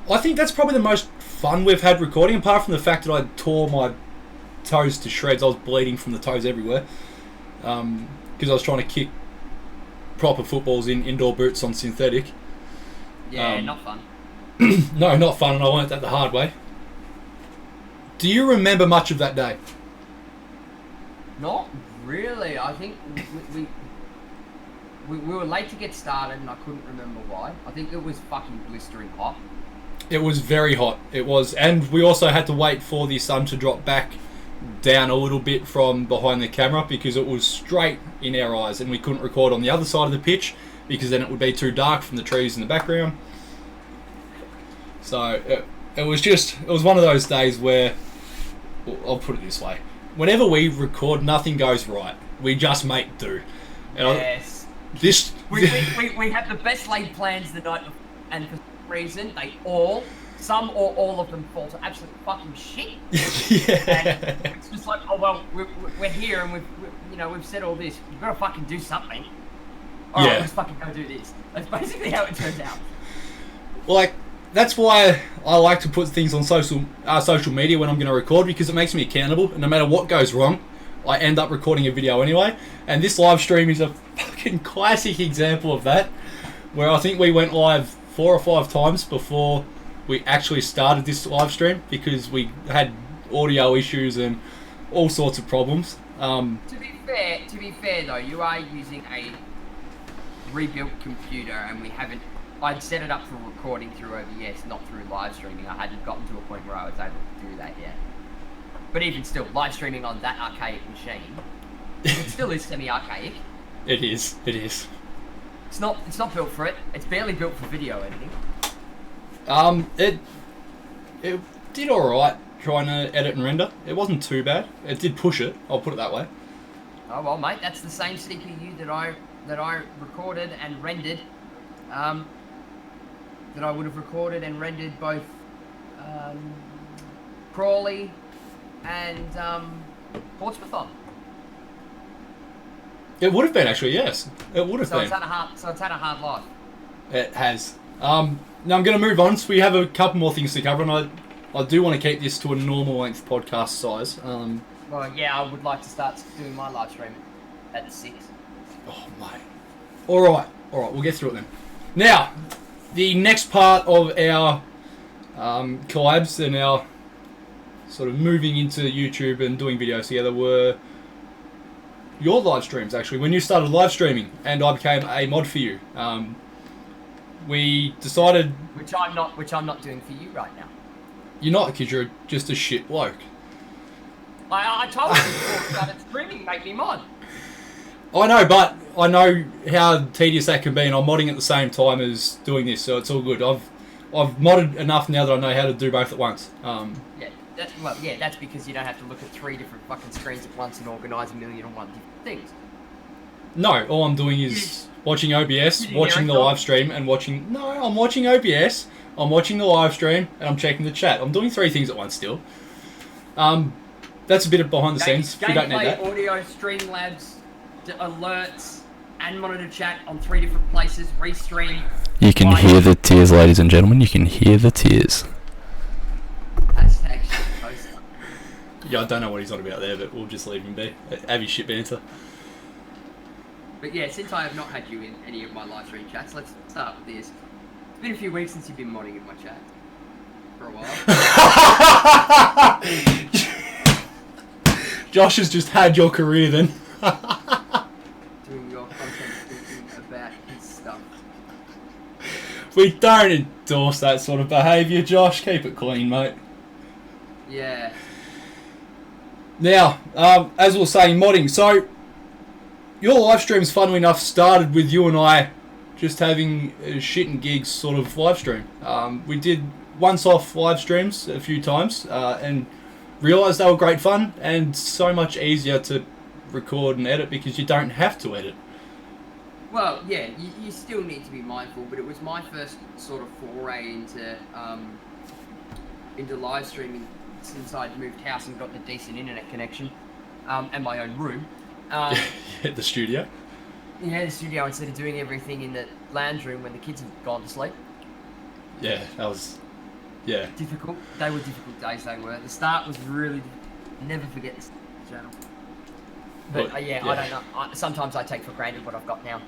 I think that's probably the most fun we've had recording, apart from the fact that I tore my toes to shreds. I was bleeding from the toes everywhere because I was trying to kick proper footballs in indoor boots on synthetic. Yeah, not fun. No, not fun, and I learnt that the hard way. Do you remember much of that day? Not really. I think we were late to get started, and I couldn't remember why. I think it was fucking blistering hot. It was very hot. It was, and we also had to wait for the sun to drop back down a little bit from behind the camera because it was straight in our eyes, and we couldn't record on the other side of the pitch because then it would be too dark from the trees in the background. So it was one of those days where, I'll put it this way, whenever we record, nothing goes right. We just make do. And Yes. We have the best laid plans the night before, and for some reason some or all of them fall to absolute fucking shit. Yeah. And it's just like, oh well, we're here and we've said all this. We've got to fucking do something. Alright, Yeah. let's fucking go do this. That's basically how it turns out. Like, that's why I like to put things on social media when I'm going to record, because it makes me accountable, and no matter what goes wrong, I end up recording a video anyway. And this live stream is a fucking classic example of that, where I think we went live 4 or 5 times before we actually started this live stream because we had audio issues and all sorts of problems. To be fair though, you are using a rebuilt computer, and I'd set it up for recording through OBS, not through live streaming. I hadn't gotten to a point where I was able to do that yet. But even still, live streaming on that archaic machine, it still is semi-archaic. It is. It's not built for it. It's barely built for video editing. It did alright trying to edit and render. It wasn't too bad. It did push it, I'll put it that way. Oh well, mate, that's the same CPU that I recorded and rendered. That I would have recorded and rendered both Crawley and Portsmouth on. It would have been, actually, yes. It would have been. It's had a hard life. It has. Now I'm going to move on, so we have a couple more things to cover, and I do want to keep this to a normal length podcast size. Well, yeah, I would like to start doing my live stream at 6. Oh, mate. Alright, we'll get through it then. Now, the next part of our collabs and our sort of moving into YouTube and doing videos together were your live streams, actually, when you started live streaming and I became a mod for you. We decided... Which I'm not doing for you right now. You're not, because you're just a shit bloke. I told you before we started streaming, make me mod. I know, but I know how tedious that can be, and I'm modding at the same time as doing this, so it's all good. I've modded enough now that I know how to do both at once. That's because you don't have to look at 3 different fucking screens at once and organise 1,000,001 different things. No, all I'm doing is watching OBS, watching the live stream, and watching... No, I'm watching OBS, I'm watching the live stream, and I'm checking the chat. I'm doing 3 things at once still. That's a bit of behind the scenes, if you don't need that. Audio, Streamlabs, alerts, and monitor chat on 3 different places, restream. You can hear the tears, ladies and gentlemen. You can hear the tears. Hashtag shit poster. Yeah, I don't know what he's on about there, but we'll just leave him be. Have his shit banter. But yeah, since I have not had you in any of my live stream chats, let's start with this. It's been a few weeks since you've been modding in my chat. For a while. Josh has just had your career then. Doing your content, thinking about his stuff. We don't endorse that sort of behaviour, Josh. Keep it clean, mate. Yeah. Now, as we were saying, modding. So, your live streams, funnily enough, started with you and I just having a shit and gigs sort of live stream. We did once-off live streams a few times and realised they were great fun and so much easier to record and edit because you don't have to edit. Well, yeah, you still need to be mindful, but it was my first sort of foray into live streaming since I'd moved house and got the decent internet connection, and my own room. The studio? Yeah, the studio, instead of doing everything in the lounge room when the kids have gone to sleep. Yeah, that was... Yeah. Difficult. They were difficult days, they were. The start was really... Never forget this channel. But yeah, I don't know. Sometimes I take for granted what I've got now.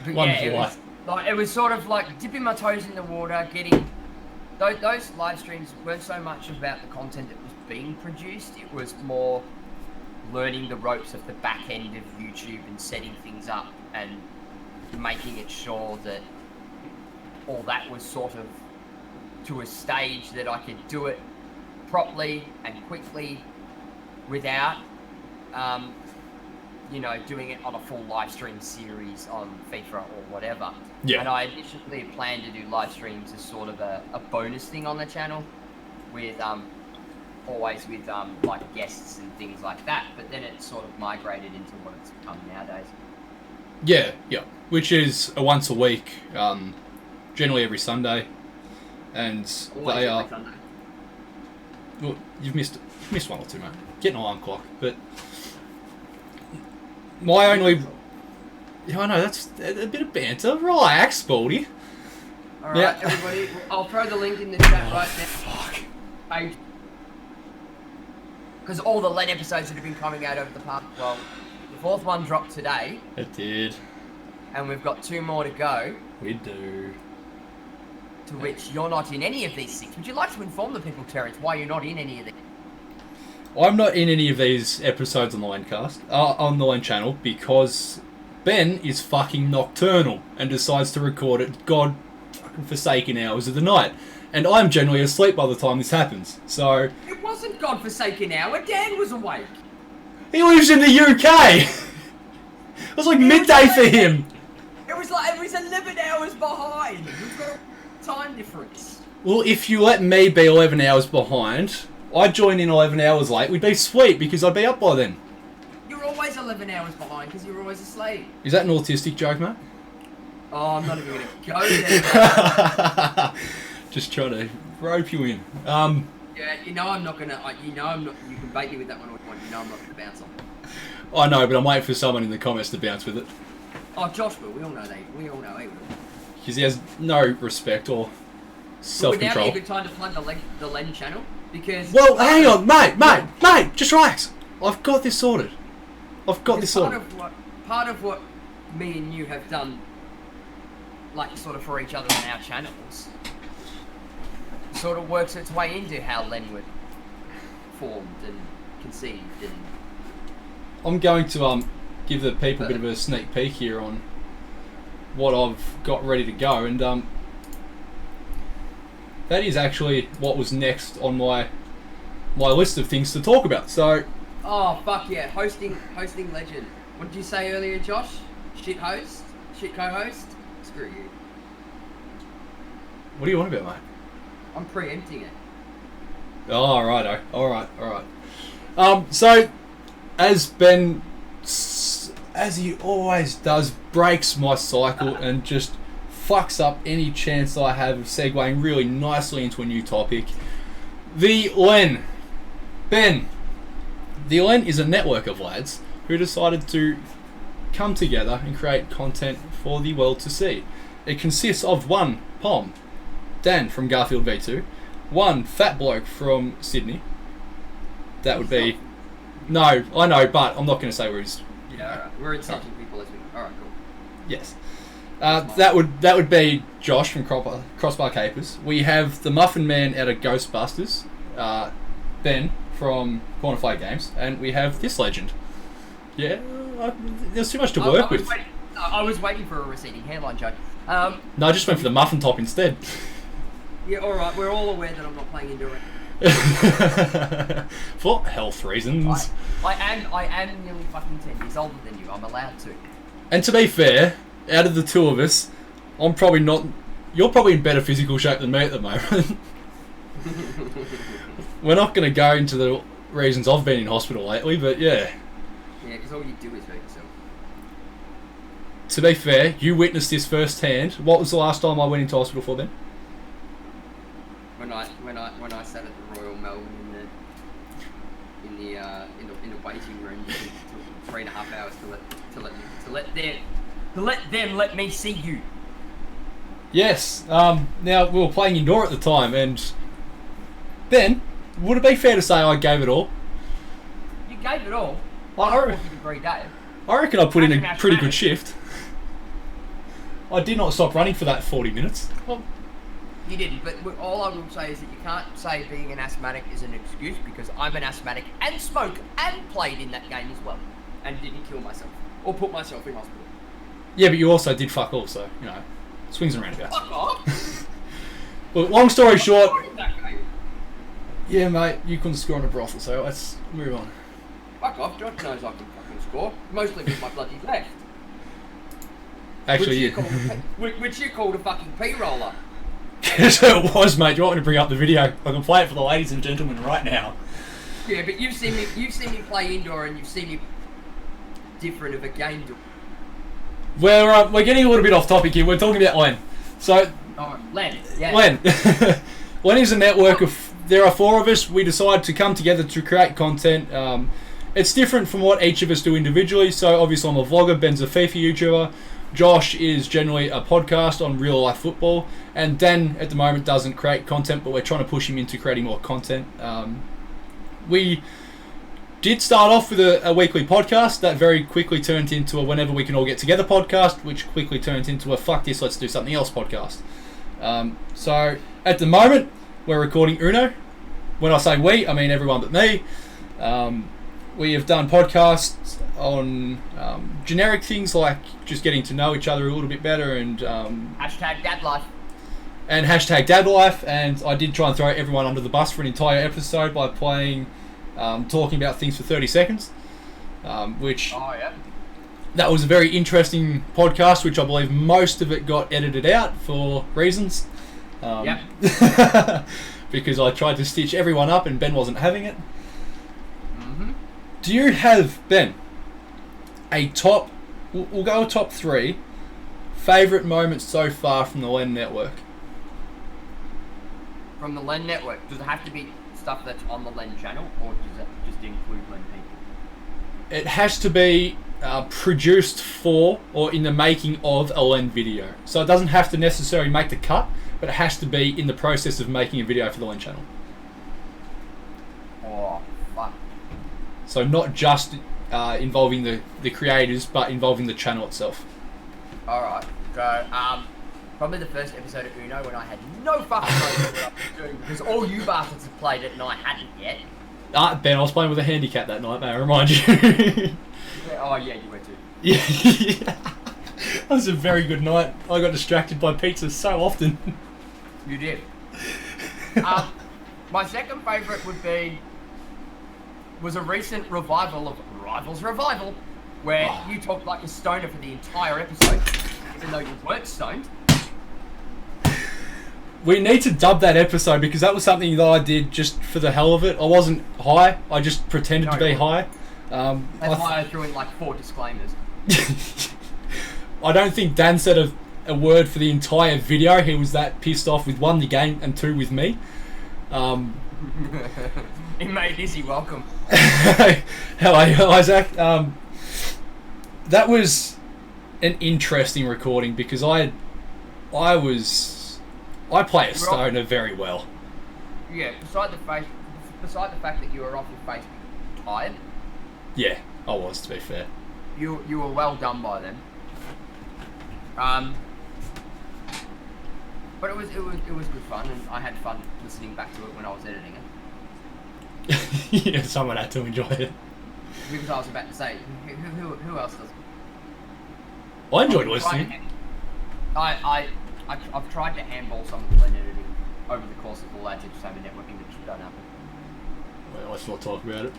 But yeah, it was sort of like dipping my toes in the water, getting... Those live streams weren't so much about the content that was being produced, it was more learning the ropes of the back end of YouTube and setting things up and making it sure that all that was sort of to a stage that I could do it properly and quickly without, you know, doing it on a full live stream series on FIFA or whatever. Yeah. And I initially planned to do live streams as sort of a bonus thing on the channel with, always with, like guests and things like that. But then it sort of migrated into what it's become nowadays. Yeah, yeah. Which is a once a week, generally every Sunday. And always they are... every Sunday. Well, you've missed one or two, mate. Get an alarm clock, but... My only... Yeah, I know, that's a bit of banter. Relax, Baldy. Alright, everybody, I'll throw the link in the chat right now. Fuck. Because all the LED episodes that have been coming out over the past... Well, the fourth one dropped today. It did. And we've got 2 more to go. We do. To which you're not in any of these 6. Would you like to inform the people, Terrence, why you're not in any of these? I'm not in any of these episodes on the Landcast, on the Land channel, because Ben is fucking nocturnal and decides to record at god fucking forsaken hours of the night. And I'm generally asleep by the time this happens, so... It wasn't god-forsaken hour, Dan was awake. He lives in the UK! It was like midday for him! It was 11 hours behind! We've got a time difference. Well, if you let me be 11 hours behind, I'd join in 11 hours late, we'd be sweet because I'd be up by then. You're always 11 hours behind because you're always asleep. Is that an autistic joke, mate? Oh, I'm not even going to go there. Just trying to rope you in. Yeah, you know I'm not going to... You can bait me with that one all you want. You know I'm not going to bounce on it. I know, but I'm waiting for someone in the comments to bounce with it. Oh, Josh will. We all know that. We all know he will. Because he has no respect or self-control. Would now be a good time to plug the Len channel? Because... Well, hang on, mate, just relax. I've got this sorted. Part of what me and you have done, like, sort of for each other on our channels, sort of works its way into how Len was formed and conceived and... I'm going to give the people a bit of a sneak peek here on what I've got ready to go, and that is actually what was next on my list of things to talk about. So, oh fuck yeah, hosting legend. What did you say earlier, Josh? Shit host, shit co-host. Screw you. What do you want about, mate? I'm preempting it. Oh, righto. All right. So, as Ben, as he always does, breaks my cycle and just fucks up any chance I have of segueing really nicely into a new topic. The Len. Ben. The Len is a network of lads who decided to come together and create content for the world to see. It consists of one Pom, Dan from Garfield V2, one fat bloke from Sydney. That would be... No, I know, but I'm not going to say where he's... Yeah, alright. We're insulting people as we... Alright, cool. Yes. That would be Josh from Crossbar Capers. We have the Muffin Man out of Ghostbusters, Ben from Quantify Games, and we have this legend. Yeah, there's too much to work with. I was waiting for a receding hairline joke. No, I just went for the muffin top instead. Yeah, alright, we're all aware that I'm not playing Enduro. For health reasons. I am nearly fucking 10 years older than you. I'm allowed to. And to be fair, out of the two of us, I'm probably not... You're probably in better physical shape than me at the moment. We're not going to go into the reasons I've been in hospital lately, but yeah. Yeah, because all you do is hurt yourself. To be fair, you witnessed this firsthand. What was the last time I went into hospital for, Ben? When I sat at the Royal Melbourne in the waiting room, it took 3.5 hours to let them let me see you. Yes. Now we were playing indoor at the time, and Ben, would it be fair to say I gave it all? You gave it all. I 40-degree day. reckon I put in a pretty good shift. I did not stop running for that 40 minutes. Well, You didn't, but all I will say is that you can't say being an asthmatic is an excuse, because I'm an asthmatic and smoke and played in that game as well, and didn't kill myself or put myself in hospital. yeah, but you also did fuck all, so, you know, swings and roundabouts. Fuck off! Well, long story short, That game. yeah, mate, you couldn't score on a brothel, so let's move on. Fuck off, Josh knows I can fucking score, mostly with my bloody left. Actually, Which you called a fucking P-roller. Yes, it was, mate. Do you want me to bring up the video? I can play it for the ladies and gentlemen right now. Yeah, but you've seen me play indoor, and you've seen me different of a game. We're getting a little bit off topic here. We're talking about Len. So, Len. Yeah. Len. Len is a network of. There are 4 of us. We decided to come together to create content. It's different from what each of us do individually. So, obviously, I'm a vlogger. Ben's a FIFA YouTuber. Josh is generally a podcast on real life football, and Dan at the moment doesn't create content, but we're trying to push him into creating more content. We did start off with a weekly podcast that very quickly turned into a whenever we can all get together podcast, which quickly turned into a fuck this, let's do something else podcast. So at the moment we're recording Uno. When I say we, I mean everyone but me. We have done podcasts on generic things like just getting to know each other a little bit better, and Hashtag dad life. And hashtag dad life. And I did try and throw everyone under the bus for an entire episode by playing talking about things for 30 seconds, which that was a very interesting podcast, which I believe most of it got edited out for reasons. Because I tried to stitch everyone up and Ben wasn't having it. Do you have, Ben, a top, we'll go top 3, favourite moments so far from the Len Network? From the Len Network, does it have to be stuff that's on the Len channel, or does it just include Len people? It has to be produced for or in the making of a Len video. So it doesn't have to necessarily make the cut, but it has to be in the process of making a video for the Len channel. Oh, fuck. So not just involving the creators, but involving the channel itself. Alright, so, probably the first episode of Uno when I had no fucking idea what I was doing, because all you bastards had played it and I hadn't yet. Ben, I was playing with a handicap that night, may I remind you. Oh yeah, you were too. Yeah. That was a very good night. I got distracted by pizza so often. You did. My second favourite was a recent revival of Rivals Revival, where you talked like a stoner for the entire episode, even though you weren't stoned. We need to dub that episode, because that was something that I did just for the hell of it. I wasn't high, I just pretended to be high. That's why I threw in like 4 disclaimers. I don't think Dan said a word for the entire video. He was that pissed off with 1, the game, and 2, with me. He made Izzy welcome. Hello, Isaac. That was an interesting recording, because I play a stoner very well. Yeah, beside the fact that you were off your face tired. Yeah, I was, to be fair. You were well done by them. But it was good fun, and I had fun listening back to it when I was editing it. Yeah, someone had to enjoy it. Because I was about to say, who else does? I enjoyed listening. I've tried to handball some of the Len editing over the course of the lads entertainment networking that just don't happen. Well, let's not talk about it.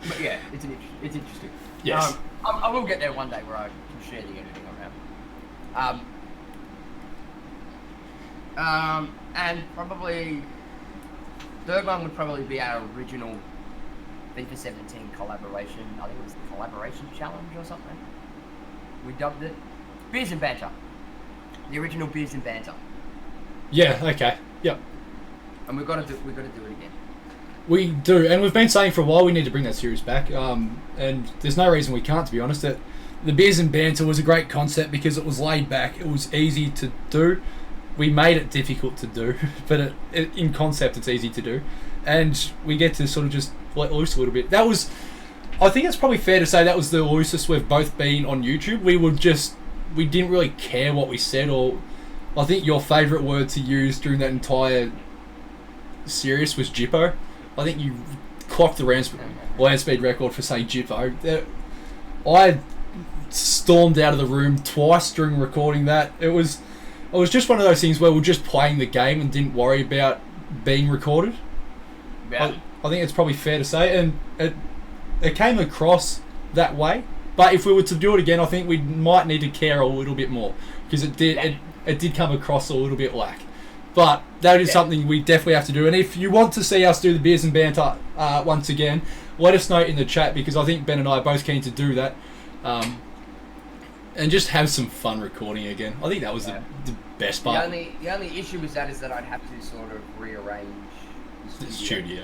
But yeah, it's interesting. Yes. I will get there one day where I can share the editing around. And probably third one would probably be our original FIFA 17 collaboration. I think it was the collaboration challenge or something. We dubbed it Beers and Banter. The original Beers and Banter. Yeah. Okay. Yep. And we've got to do it again. We do, and we've been saying for a while we need to bring that series back. And there's no reason we can't, to be honest. That the Beers and Banter was a great concept because it was laid back. It was easy to do. We made it difficult to do, but in concept it's easy to do, and we get to sort of just let loose a little bit. That was, I think it's probably fair to say that was the loosest we've both been on YouTube. We didn't really care what we said, or I think your favourite word to use during that entire series was Jippo. I think you clocked the land speed record for saying Jippo. I stormed out of the room twice during recording that. It was just one of those things where we're just playing the game and didn't worry about being recorded. Yeah. I think it's probably fair to say, and it came across that way. But if we were to do it again, I think we might need to care a little bit more, because it did come across a little bit lack. But that is something we definitely have to do. And if you want to see us do the Beers and Banter once again, let us know in the chat, because I think Ben and I are both keen to do that. And just have some fun recording again. I think that was the best part. The only issue with that is that I'd have to sort of rearrange the studio.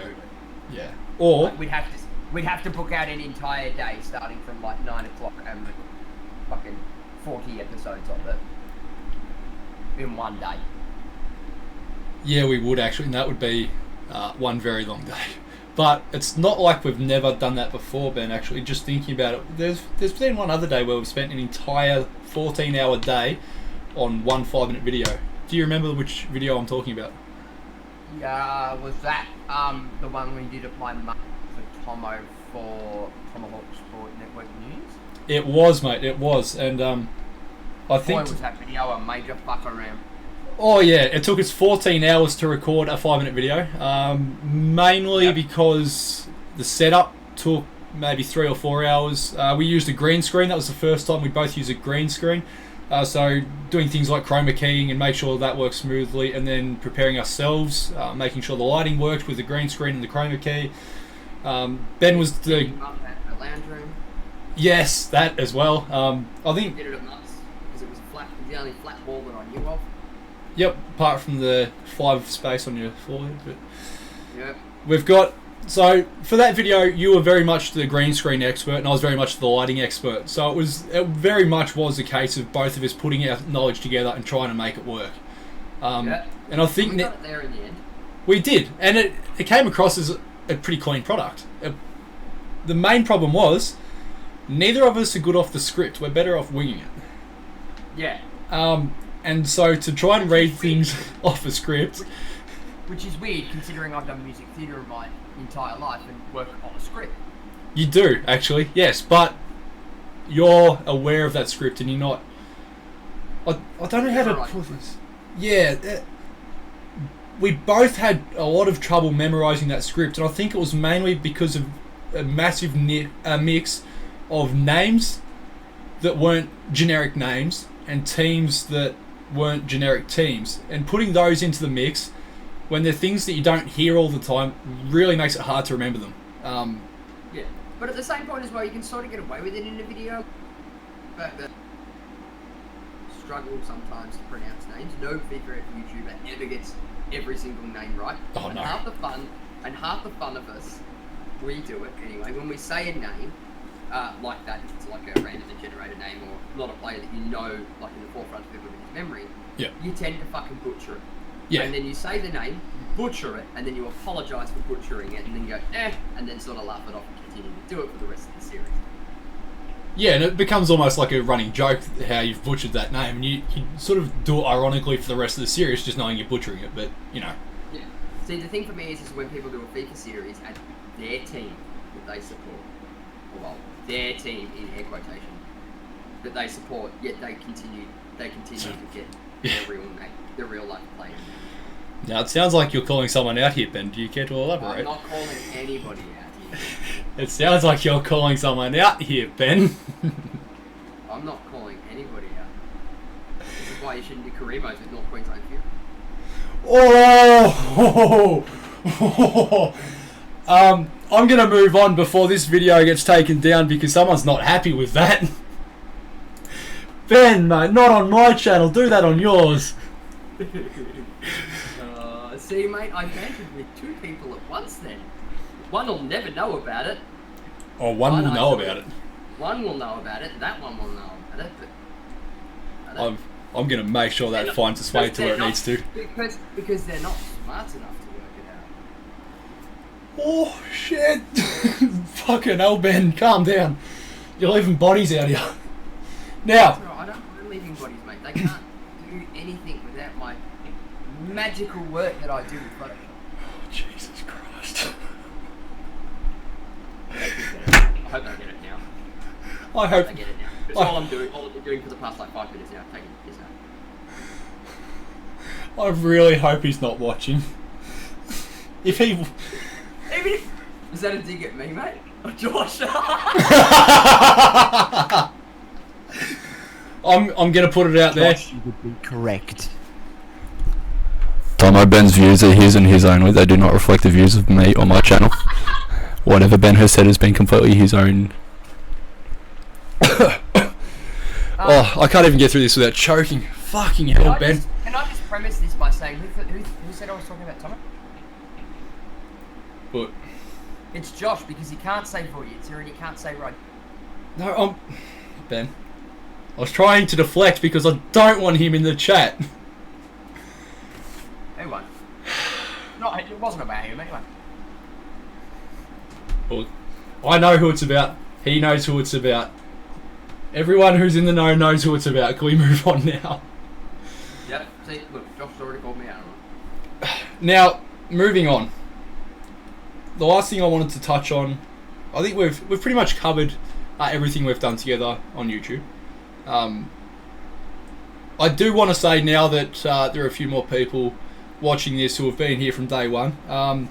Yeah. Or like we'd have to book out an entire day starting from like 9 o'clock and fucking 40 episodes of it in one day. Yeah, we would actually, and that would be one very long day. But it's not like we've never done that before, Ben, actually. Just thinking about it, there's been one other day where we've spent an entire 14-hour day on one 5-minute video. Do you remember which video I'm talking about? Yeah, was that the one we did at my mum for Tomo for Tomahawk Sport Network News? It was, mate, it was. And I think... Boy, was that video a major fuck around. Oh yeah, it took us 14 hours to record a 5-minute video, mainly because the setup took maybe 3 or 4 hours. We used a green screen. That was the first time we both used a green screen. So doing things like chroma keying and make sure that works smoothly, and then preparing ourselves, making sure the lighting worked with the green screen and the chroma key. Ben was the lounge room. Yes, that as well. I think did it at Nuts because it was flat. It was the only flat wall that I knew of. Yep, apart from the 5 space on your forehead. But yep. We've got... So, for that video, you were very much the green screen expert, and I was very much the lighting expert. So, it very much was a case of both of us putting our knowledge together and trying to make it work. And I think... We got it there in the end. We did, and it came across as a pretty clean product. The main problem was, neither of us are good off the script. We're better off winging it. Yeah. And so to try and read things off a script... Which is weird, considering I've done music theatre my entire life and work on a script. You do, actually, yes, but you're aware of that script and you're not... I don't know how to put this. Yeah, we both had a lot of trouble memorising that script, and I think it was mainly because of a massive mix of names that weren't generic names and teams that weren't generic teams, and putting those into the mix when they're things that you don't hear all the time really makes it hard to remember them. Yeah, but at the same point as well, you can sort of get away with it in a video. But struggle sometimes to pronounce names. No figure at YouTuber ever gets every single name right. Oh, and no. half the fun of us, we do it anyway. When we say a name like that, if it's like a randomly generated name or not a player that you know, like in the forefront of everybody's memory, Yeah. you tend to fucking butcher it. Yeah. And then you say the name, butcher it, and then you apologise for butchering it, and then go, and then sort of laugh it off and continue to do it for the rest of the series. Yeah, and it becomes almost like a running joke how you've butchered that name, and you sort of do it ironically for the rest of the series, just knowing you're butchering it, but, you know. Yeah. See, the thing for me is when people do a FIFA series and their team that they support, well, their team in air quotation, that they support, yet they continue to get their real name, their real life player. Now, it sounds like you're calling someone out here, Ben. Do you care to elaborate? I'm not calling anybody out here. It sounds like you're calling someone out here, Ben. I'm not calling anybody out. This is why you shouldn't do career modes with North Queensland Fury. Oh! I'm gonna move on before this video gets taken down because someone's not happy with that. Ben, mate, not on my channel. Do that on yours. See, mate, I bantered with 2 people at once then. One will never know about it. Oh, one will know about it. One will know about it, that one will know about it, but... I'm gonna make sure that finds its way to where it needs to. Because they're not smart enough to work it out. Oh, shit. Fucking hell, Ben, calm down. You're leaving bodies out here. Now... I don't mind leaving bodies, mate. They can't do anything without my magical work that I do with Photoshop. Oh, Jesus Christ. I hope they get it now. I hope they get it now. That's all I'm doing. All I've been doing for the past like 5 minutes now. Taking this now. I really hope he's not watching. If he... Even if... Is that a dig at me, mate? Or Josh? I'm gonna put it out there. Josh, you would be correct. Tomo, Ben's views are his and his only. They do not reflect the views of me or my channel. Whatever Ben has said has been completely his own. Oh, I can't even get through this without choking. Fucking hell, Ben. Can I just premise this by saying, who said I was talking about Tomo? What? It's Josh, because he can't say Voyitzer and he can't say Rod. No, Ben. I was trying to deflect because I don't want him in the chat. Who won? No, it wasn't about him anyway. Well, I know who it's about. He knows who it's about. Everyone who's in the know knows who it's about. Can we move on now? Yeah, see, look, Josh's already called me out on it. Now, moving on. The last thing I wanted to touch on, I think we've pretty much covered everything we've done together on YouTube. I do want to say now that there are a few more people watching this who have been here from day one.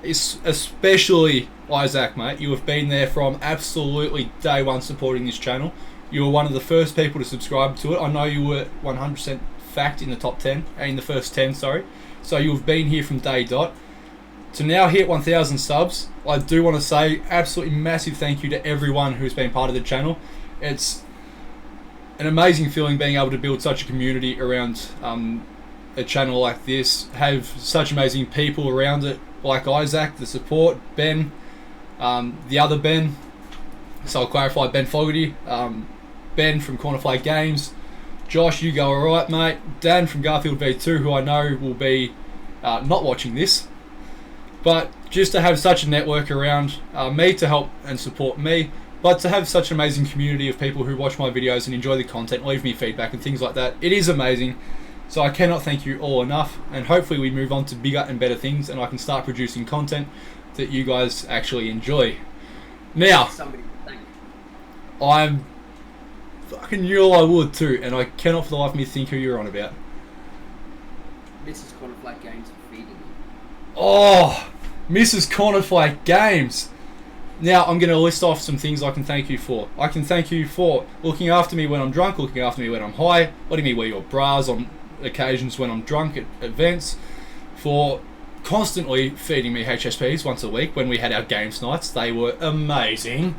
Especially Isaac, mate. You have been there from absolutely day one supporting this channel. You were one of the first people to subscribe to it. I know you were 100% fact in the top 10, in the first 10, sorry. So you have been here from day dot. To now hit 1,000 subs, I do want to say absolutely massive thank you to everyone who's been part of the channel. It's an amazing feeling being able to build such a community around a channel like this, have such amazing people around it, like Isaac, the support, Ben, the other Ben, so I'll clarify, Ben Fogarty, Ben from Cornerflag Games, Josh, you go alright, mate, Dan from Garfield V2, who I know will be not watching this, but just to have such a network around me to help and support me, but to have such an amazing community of people who watch my videos and enjoy the content, leave me feedback and things like that, it is amazing. So I cannot thank you all enough, and hopefully we move on to bigger and better things and I can start producing content that you guys actually enjoy. Now, I'm fucking knew I would too, and I cannot for the life of me think who you're on about. Mrs. Cornerflag Games for feeding me. Oh, Mrs. Cornerflag Games. Now I'm going to list off some things I can thank you for. I can thank you for looking after me when I'm drunk, looking after me when I'm high, letting me wear your bras on occasions when I'm drunk at events, for constantly feeding me HSPs once a week when we had our games nights. They were amazing.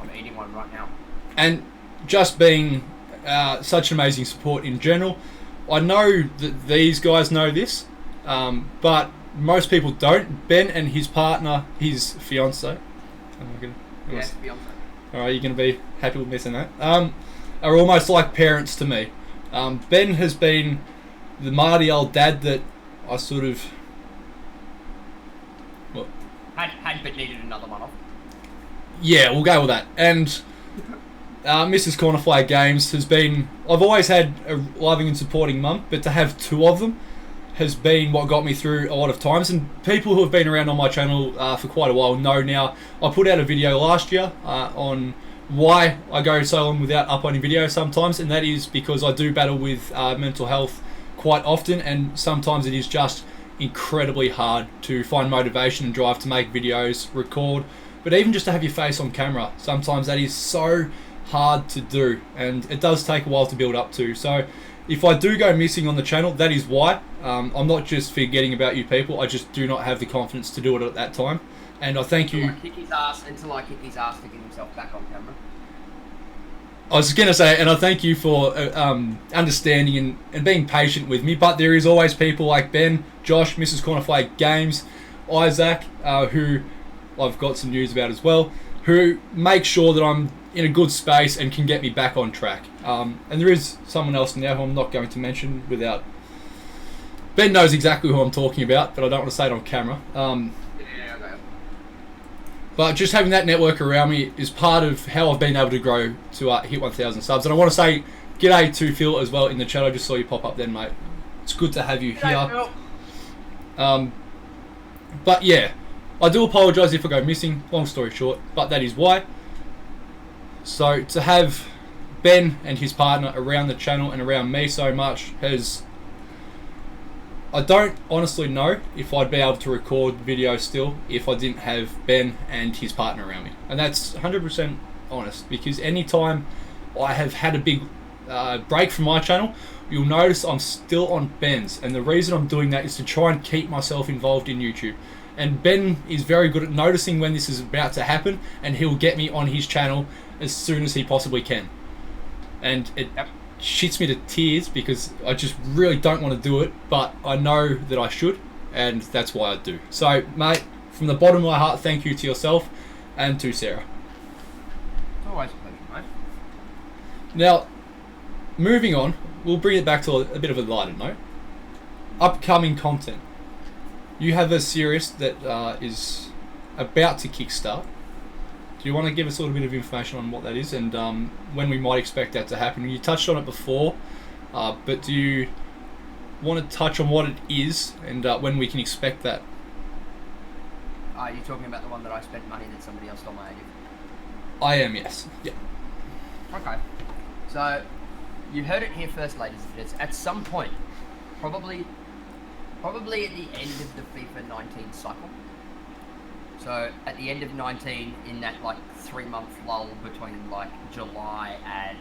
I'm eating one right now. And just being such amazing support in general. I know that these guys know this, but most people don't. Ben and his partner, his fiance, Yes, fiance. Alright, you're going to be happy with me saying that, are almost like parents to me. Ben has been the Marty old dad that I sort of... What? Had but needed another one off. Yeah, we'll go with that. And Mrs. Cornerflag Games has been... I've always had a loving and supporting mum, but to have two of them has been what got me through a lot of times. And people who have been around on my channel for quite a while know now. I put out a video last year on why I go so long without uploading videos sometimes, and that is because I do battle with mental health quite often, and sometimes it is just incredibly hard to find motivation and drive to make videos, record, but even just to have your face on camera. Sometimes that is so hard to do, and it does take a while to build up to. So if I do go missing on the channel, that is why. I'm not just forgetting about you people, I just do not have the confidence to do it at that time. And I thank you. Until I kick his ass to get himself back on camera. I was going to say, and I thank you for understanding and being patient with me, but there is always people like Ben, Josh, Mrs. Cornerflake Games, Isaac, who I've got some news about as well, who make sure that I'm in a good space and can get me back on track. And there is someone else now who I'm not going to mention without... Ben knows exactly who I'm talking about, but I don't want to say it on camera. But just having that network around me is part of how I've been able to grow to hit 1,000 subs. And I want to say g'day to Phil as well in the chat. I just saw you pop up then, mate. It's good to have you here. But yeah, I do apologise if I go missing, long story short, but that is why. So to have Ben and his partner around the channel and around me so much has... I don't honestly know if I'd be able to record videos still if I didn't have Ben and his partner around me. And that's 100% honest, because anytime I have had a big break from my channel, you'll notice I'm still on Ben's. And the reason I'm doing that is to try and keep myself involved in YouTube. And Ben is very good at noticing when this is about to happen, and he'll get me on his channel as soon as he possibly can. And it shits me to tears because I just really don't want to do it, but I know that I should, and that's why I do. So, mate, from the bottom of my heart, thank you to yourself and to Sarah. Always a pleasure, mate. Now, moving on, we'll bring it back to a bit of a lighter note. Upcoming content. You have a series that is about to kickstart. Do you want to give us a little bit of information on what that is and when we might expect that to happen? You touched on it before, but do you want to touch on what it is and when we can expect that? Are you talking about the one that I spent money that somebody else stole my idea? I am, yes. Yeah. Okay. So, you heard it here first, ladies and gents. At some point, probably at the end of the FIFA 19 cycle. So at the end of 19, in that like 3-month lull between like July and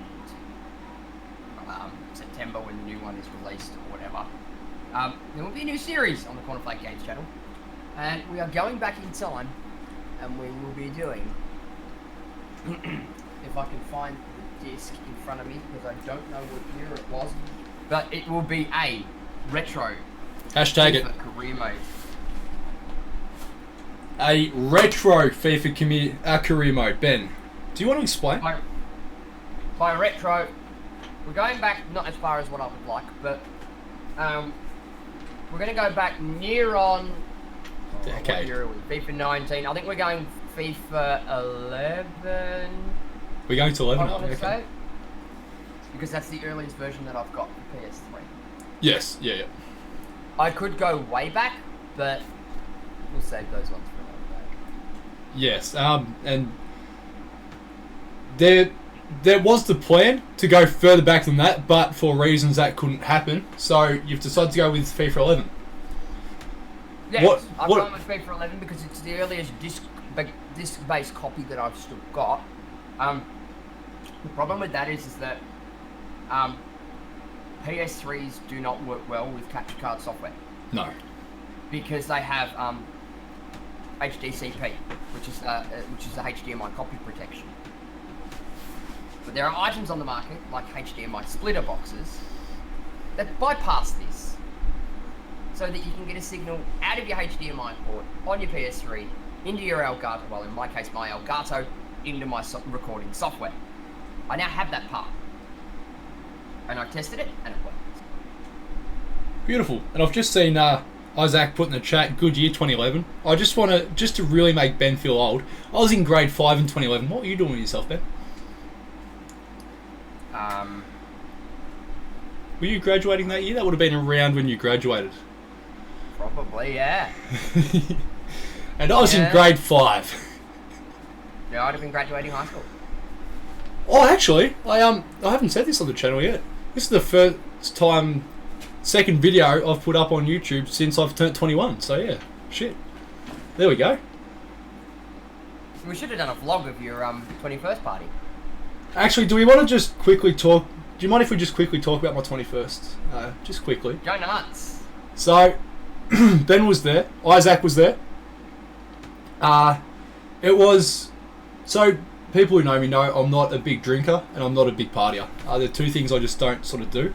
September when the new one is released or whatever, there will be a new series on the Cornerflake Games channel, and we are going back in time, and we will be doing. If I can find the disc in front of me, because I don't know what year it was, but it will be a retro. Hashtag it. Career mode. A retro FIFA career mode. Ben, do you want to explain? By retro, we're going back not as far as what I would like, but we're going to go back near on. Decade. What year are we? FIFA 19. I think we're going FIFA 11. We're going to 11 I want to okay. say, because that's the earliest version that I've got for PS3. Yes. Yeah. I could go way back, but we'll save those ones for another day. Yes. And there was the plan to go further back than that, but for reasons that couldn't happen, so you've decided to go with FIFA 11. Yes, I've gone with FIFA 11 because it's the earliest disc-based copy that I've still got. The problem with that is that PS3s do not work well with capture card software. No. Because they have HDCP, which is the HDMI copy protection. But there are items on the market, like HDMI splitter boxes, that bypass this, so that you can get a signal out of your HDMI port on your PS3 into your Elgato, well in my case my Elgato, into my recording software. I now have that part, and I've tested it, and it works. Beautiful. And I've just seen Isaac put in the chat, good year 2011. I just want to really make Ben feel old. I was in grade 5 in 2011. What were you doing with yourself, Ben? Were you graduating that year? That would have been around when you graduated. Probably, yeah. And I was in grade 5. Yeah, I'd have been graduating high school. Oh, actually, I haven't said this on the channel yet. This is the second video I've put up on YouTube since I've turned 21. So yeah, shit. There we go. We should have done a vlog of your 21st party. Actually, do we want to just quickly talk? Do you mind if we just quickly talk about my 21st? Just quickly. Go nuts. So, Ben was there. Isaac was there. It was... So, people who know me know I'm not a big drinker and I'm not a big partier. They're two things I just don't sort of do.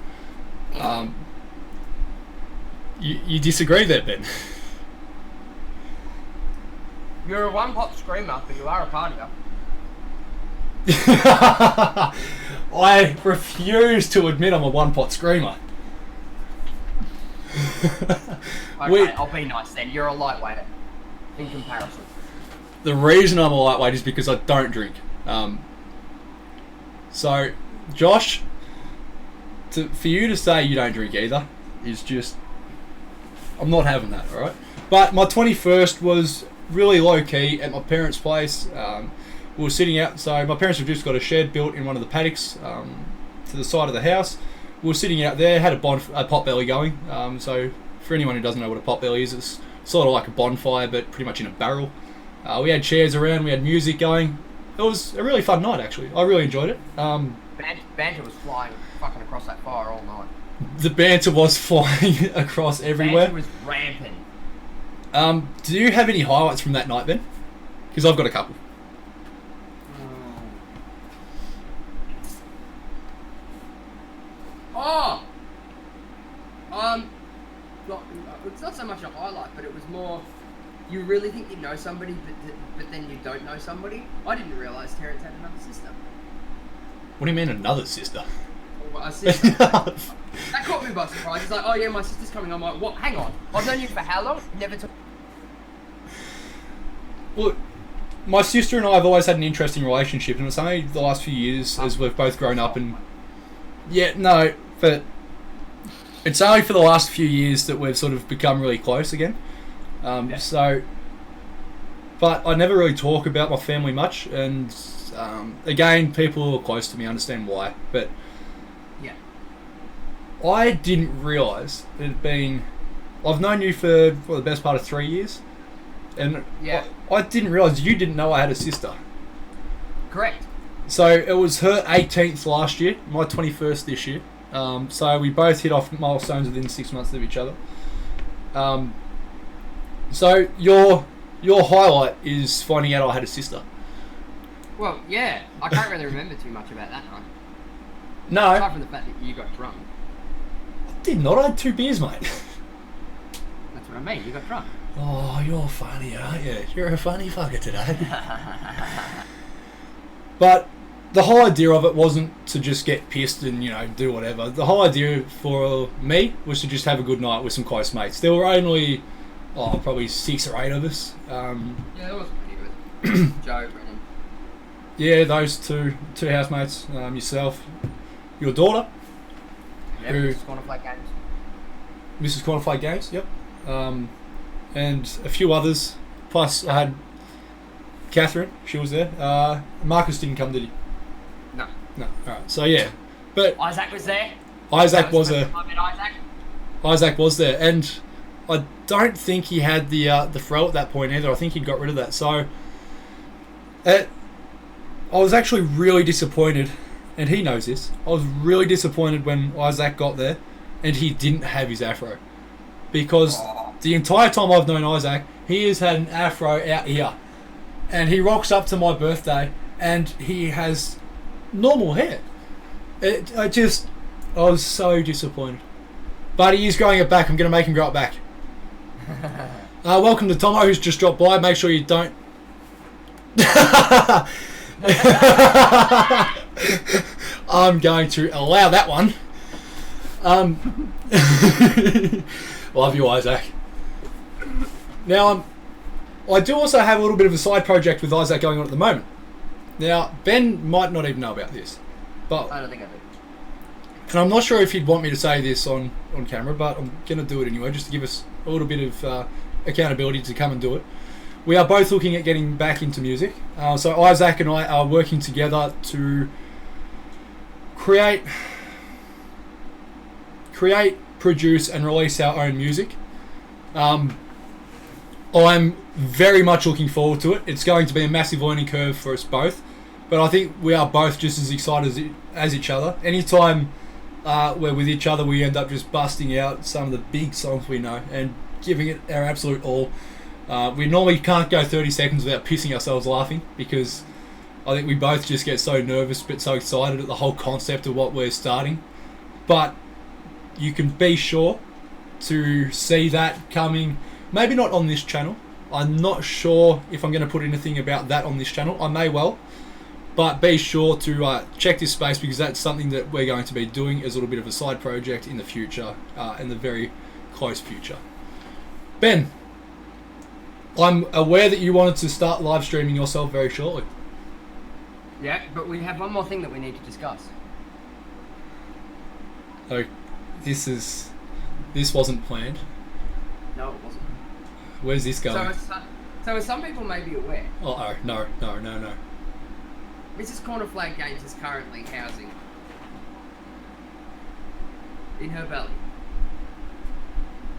You disagree there, Ben? You're a one-pot screamer, but you are a partier. I refuse to admit I'm a one-pot screamer. Okay, I'll be nice then. You're a lightweight in comparison. The reason I'm a lightweight is because I don't drink. So, Josh, for you to say you don't drink either is just... I'm not having that, alright? But my 21st was really low-key at my parents' place. We were sitting out, so my parents have just got a shed built in one of the paddocks to the side of the house. We were sitting out there, had a potbelly going. So for anyone who doesn't know what a potbelly is, it's sort of like a bonfire, but pretty much in a barrel. We had chairs around, we had music going. It was a really fun night, actually. I really enjoyed it. Banter was flying fucking across that fire all night. The banter was flying across everywhere. Banter was rampant. Do you have any highlights from that night, Ben? Because I've got a couple. It's not so much a highlight, but it was more, you really think you know somebody, but then you don't know somebody. I didn't realise Terrence had another sister. What do you mean another sister? Or a sister. That caught me by surprise. He's like, oh yeah, my sister's coming. I'm like, what? Hang on. I've known you for how long? Never took... Look, my sister and I have always had an interesting relationship, and it's only the last few years as we've both grown up and... Yeah, no, but... It's only for the last few years that we've sort of become really close again. So... But I never really talk about my family much, and again, people who are close to me understand why, but... Yeah. I didn't realise it being... I've known you for the best part of 3 years, and yeah. I didn't realise you didn't know I had a sister. Correct. So it was her 18th last year, my 21st this year. So we both hit off milestones within 6 months of each other. So your highlight is finding out I had a sister. Well, yeah, I can't really remember too much about that night. No. Aside from the fact that you got drunk. I did not. I had 2 beers, mate. That's what I mean. You got drunk. Oh, you're funny, aren't you? You're a funny fucker today. But the whole idea of it wasn't to just get pissed and, you know, do whatever. The whole idea for me was to just have a good night with some close mates. There were only, probably 6 or 8 of us. Yeah, that was pretty good. Joe, Brennan. Yeah, those two housemates, yourself, your daughter. Yeah, Mrs. Quantified Games. Mrs. Quantified Games, yep. And a few others. Plus, I had Catherine, she was there. Marcus didn't come, did he? No. No, alright, so yeah. But Isaac was there. Isaac was there. I met Isaac. Isaac was there, and I don't think he had the throw at that point either. I think he got rid of that. So, I was actually really disappointed, and he knows this. I was really disappointed when Isaac got there, and he didn't have his afro, because the entire time I've known Isaac, he has had an afro out here, and he rocks up to my birthday, and he has normal hair. I was so disappointed. But he is growing it back. I'm going to make him grow it back. Welcome to Tomo, who's just dropped by. Make sure you don't... I'm going to allow that one. Love you, Isaac. Now, I do also have a little bit of a side project with Isaac going on at the moment. Now, Ben might not even know about this, but I don't think I do. And I'm not sure if you'd want me to say this on camera, but I'm going to do it anyway, just to give us a little bit of accountability to come and do it. We are both looking at getting back into music. So Isaac and I are working together to create, produce, and release our own music. I'm very much looking forward to it. It's going to be a massive learning curve for us both. But I think we are both just as excited as each other. Anytime we're with each other, we end up just busting out some of the big songs we know and giving it our absolute all. We normally can't go 30 seconds without pissing ourselves laughing, because I think we both just get so nervous but so excited at the whole concept of what we're starting. But you can be sure to see that coming, maybe not on this channel. I'm not sure if I'm going to put anything about that on this channel. I may well. But be sure to check this space, because that's something that we're going to be doing as a little bit of a side project in the future, in the very close future. Ben, I'm aware that you wanted to start live streaming yourself very shortly. Yeah, but we have one more thing that we need to discuss. Oh, this wasn't planned. No, it wasn't. Where's this going? So as some people may be aware, Oh, no. Mrs. Cornerflag Games is currently housing in her belly.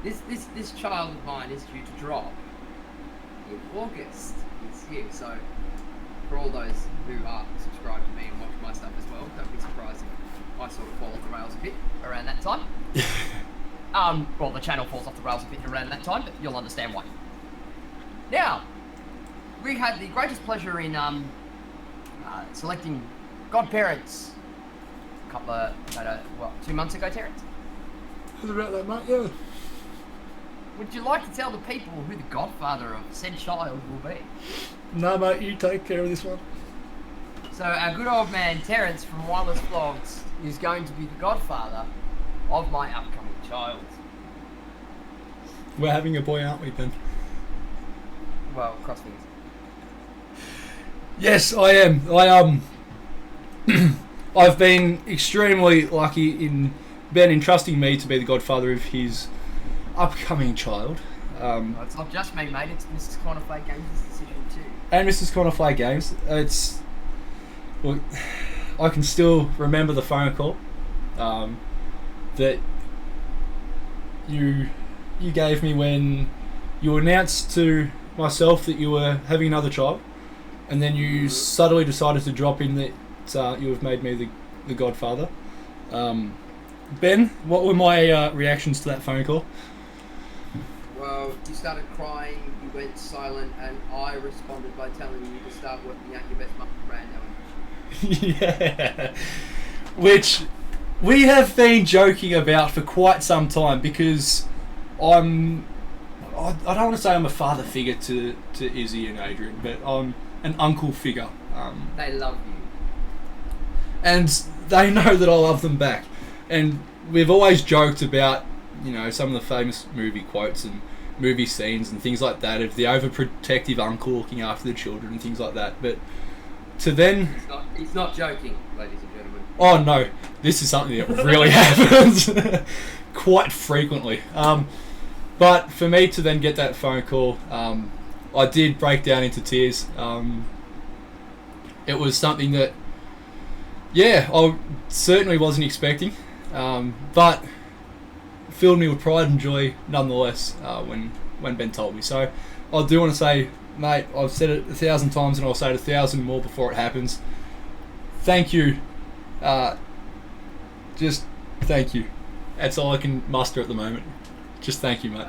This child of mine is due to drop in August this year. So for all those who are subscribed to me and watch my stuff as well, don't be surprised if I sort of fall off the rails a bit around that time. Well, the channel falls off the rails a bit around that time, but you'll understand why. Now, we had the greatest pleasure in selecting godparents a couple of, 2 months ago, Terence? What about that, mate? Yeah. Would you like to tell the people who the godfather of said child will be? No, mate, you take care of this one. So our good old man Terence from WirelessVLOGS is going to be the godfather of my upcoming child. We're having a boy, aren't we, Ben? Well, cross fingers. Yes, I am. I've been extremely lucky in Ben entrusting me to be the godfather of his upcoming child. Well, it's not just me, mate. It's Mrs. Cornerflag Games' decision too. And Mrs. Cornerflag Games. Well, I can still remember the phone call that you gave me when you announced to myself that you were having another child. And then you subtly decided to drop in that you have made me the godfather. Ben, what were my reactions to that phone call? Well, you started crying, you went silent, and I responded by telling you to start working out your best marketing brand now. Yeah. Which we have been joking about for quite some time, because I don't want to say I'm a father figure to Izzy and Adrian, but I'm an uncle figure. They love you. And they know that I love them back. And we've always joked about, some of the famous movie quotes and movie scenes and things like that, of the overprotective uncle looking after the children and things like that. But to then... He's not joking, ladies and gentlemen. Oh no, this is something that really happens quite frequently. But for me to then get that phone call, I did break down into tears. It was something that, I certainly wasn't expecting, but filled me with pride and joy nonetheless when Ben told me. So I do want to say, mate, I've said it 1,000 times and I'll say it 1,000 more before it happens. Thank you. Just thank you. That's all I can muster at the moment. Just thank you, mate.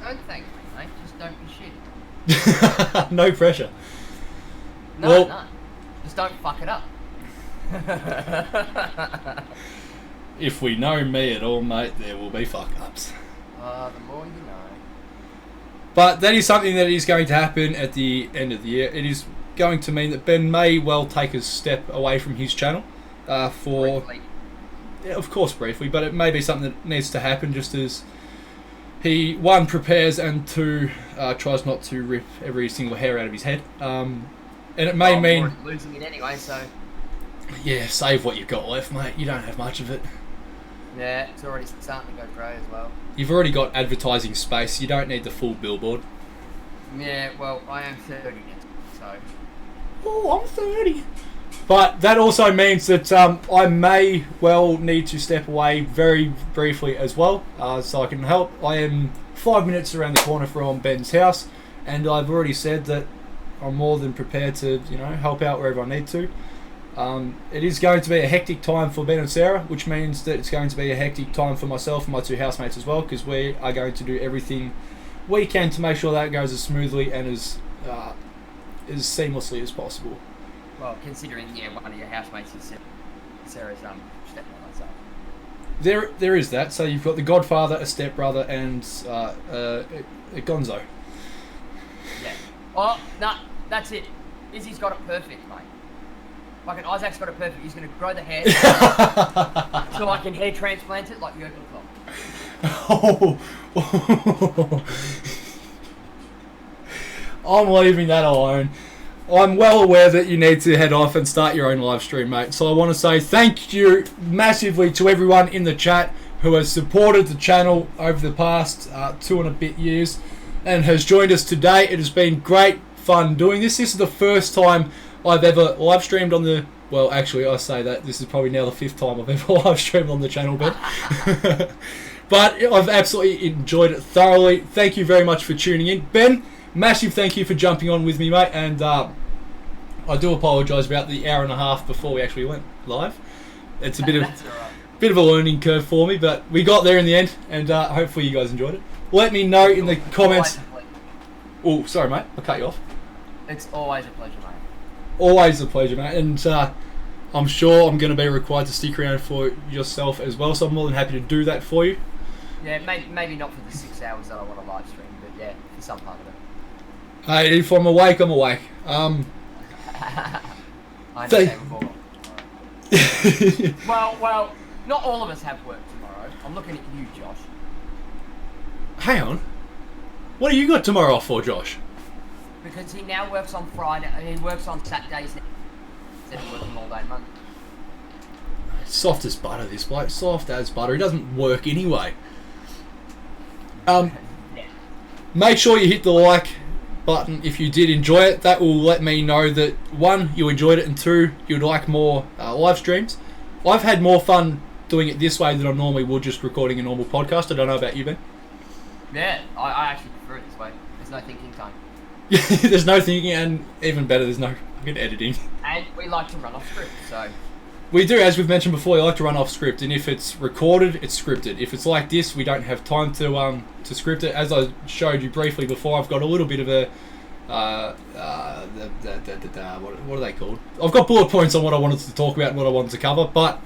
Don't thank me, mate. Just don't be shitty. No pressure. No. Just don't fuck it up. If we know me at all, mate, there will be fuck-ups. The more you know. But that is something that is going to happen at the end of the year. It is going to mean that Ben may well take a step away from his channel Briefly. Yeah, of course, briefly, but it may be something that needs to happen just as he, one, prepares, and two, tries not to rip every single hair out of his head. And it may mean... losing it anyway, so... Yeah, save what you've got left, mate. You don't have much of it. Yeah, it's already starting to go grey as well. You've already got advertising space. You don't need the full billboard. Yeah, well, I am 30 now, so... Oh, I'm 30. But that also means that I may well need to step away very briefly as well, so I can help. I am 5 minutes around the corner from Ben's house, and I've already said that I'm more than prepared to, help out wherever I need to. It is going to be a hectic time for Ben and Sarah, which means that it's going to be a hectic time for myself and my 2 housemates as well, because we are going to do everything we can to make sure that goes as smoothly and as seamlessly as possible. Well, considering one of your housemates is Sarah's stepmother, so. There is that. So you've got the godfather, a stepbrother, and a gonzo. Yeah. Oh, no, that's it. Izzy's got it perfect, mate. Fucking Isaac's got it perfect. He's going to grow the hair so I can hair transplant it like Jurgen Klopp. Oh. I'm leaving that alone. I'm well aware that you need to head off and start your own live stream, mate. So I want to say thank you massively to everyone in the chat who has supported the channel over the past 2 and a bit years and has joined us today. It has been great fun doing this. This is the first time I've ever live streamed on the... Well, actually, I say that. This is probably now the 5th time I've ever live streamed on the channel, but... But I've absolutely enjoyed it thoroughly. Thank you very much for tuning in. Ben, massive thank you for jumping on with me, mate. And I do apologise about the hour and a half before we actually went live. It's a bit of a learning curve for me, but we got there in the end, and hopefully you guys enjoyed it. Let me know in the comments... Oh, sorry, mate. I'll cut you off. It's always a pleasure, mate. Always a pleasure, mate. And I'm sure I'm going to be required to stick around for yourself as well, so I'm more than happy to do that for you. Yeah, maybe not for the 6 hours that I want to live stream, but yeah, for some part of it. Hey, if I'm awake, I'm awake. I understand before. Well, not all of us have work tomorrow. I'm looking at you, Josh. Hang on. What have you got tomorrow off for, Josh? Because he now works on Friday, and he works on Saturdays instead of working all day Monday. Soft as butter, this bloke. Soft as butter. He doesn't work anyway. Yeah. Make sure you hit the like button if you did enjoy it. That will let me know that 1, you enjoyed it, and 2, you'd like more live streams. I've had more fun doing it this way than I normally would just recording a normal podcast. I don't know about you, Ben. Yeah, I actually prefer it this way. There's no thinking time. There's no thinking, and even better, there's no fucking editing. And we like to run off script, so... We do, as we've mentioned before, we like to run off script, and if it's recorded, it's scripted. If it's like this, we don't have time to script it. As I showed you briefly before, I've got a little bit of a what are they called? I've got bullet points on what I wanted to talk about and what I wanted to cover, but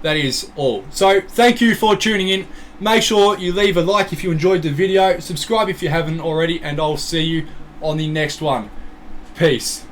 that is all. So thank you for tuning in. Make sure you leave a like if you enjoyed the video, subscribe if you haven't already, and I'll see you on the next one. Peace.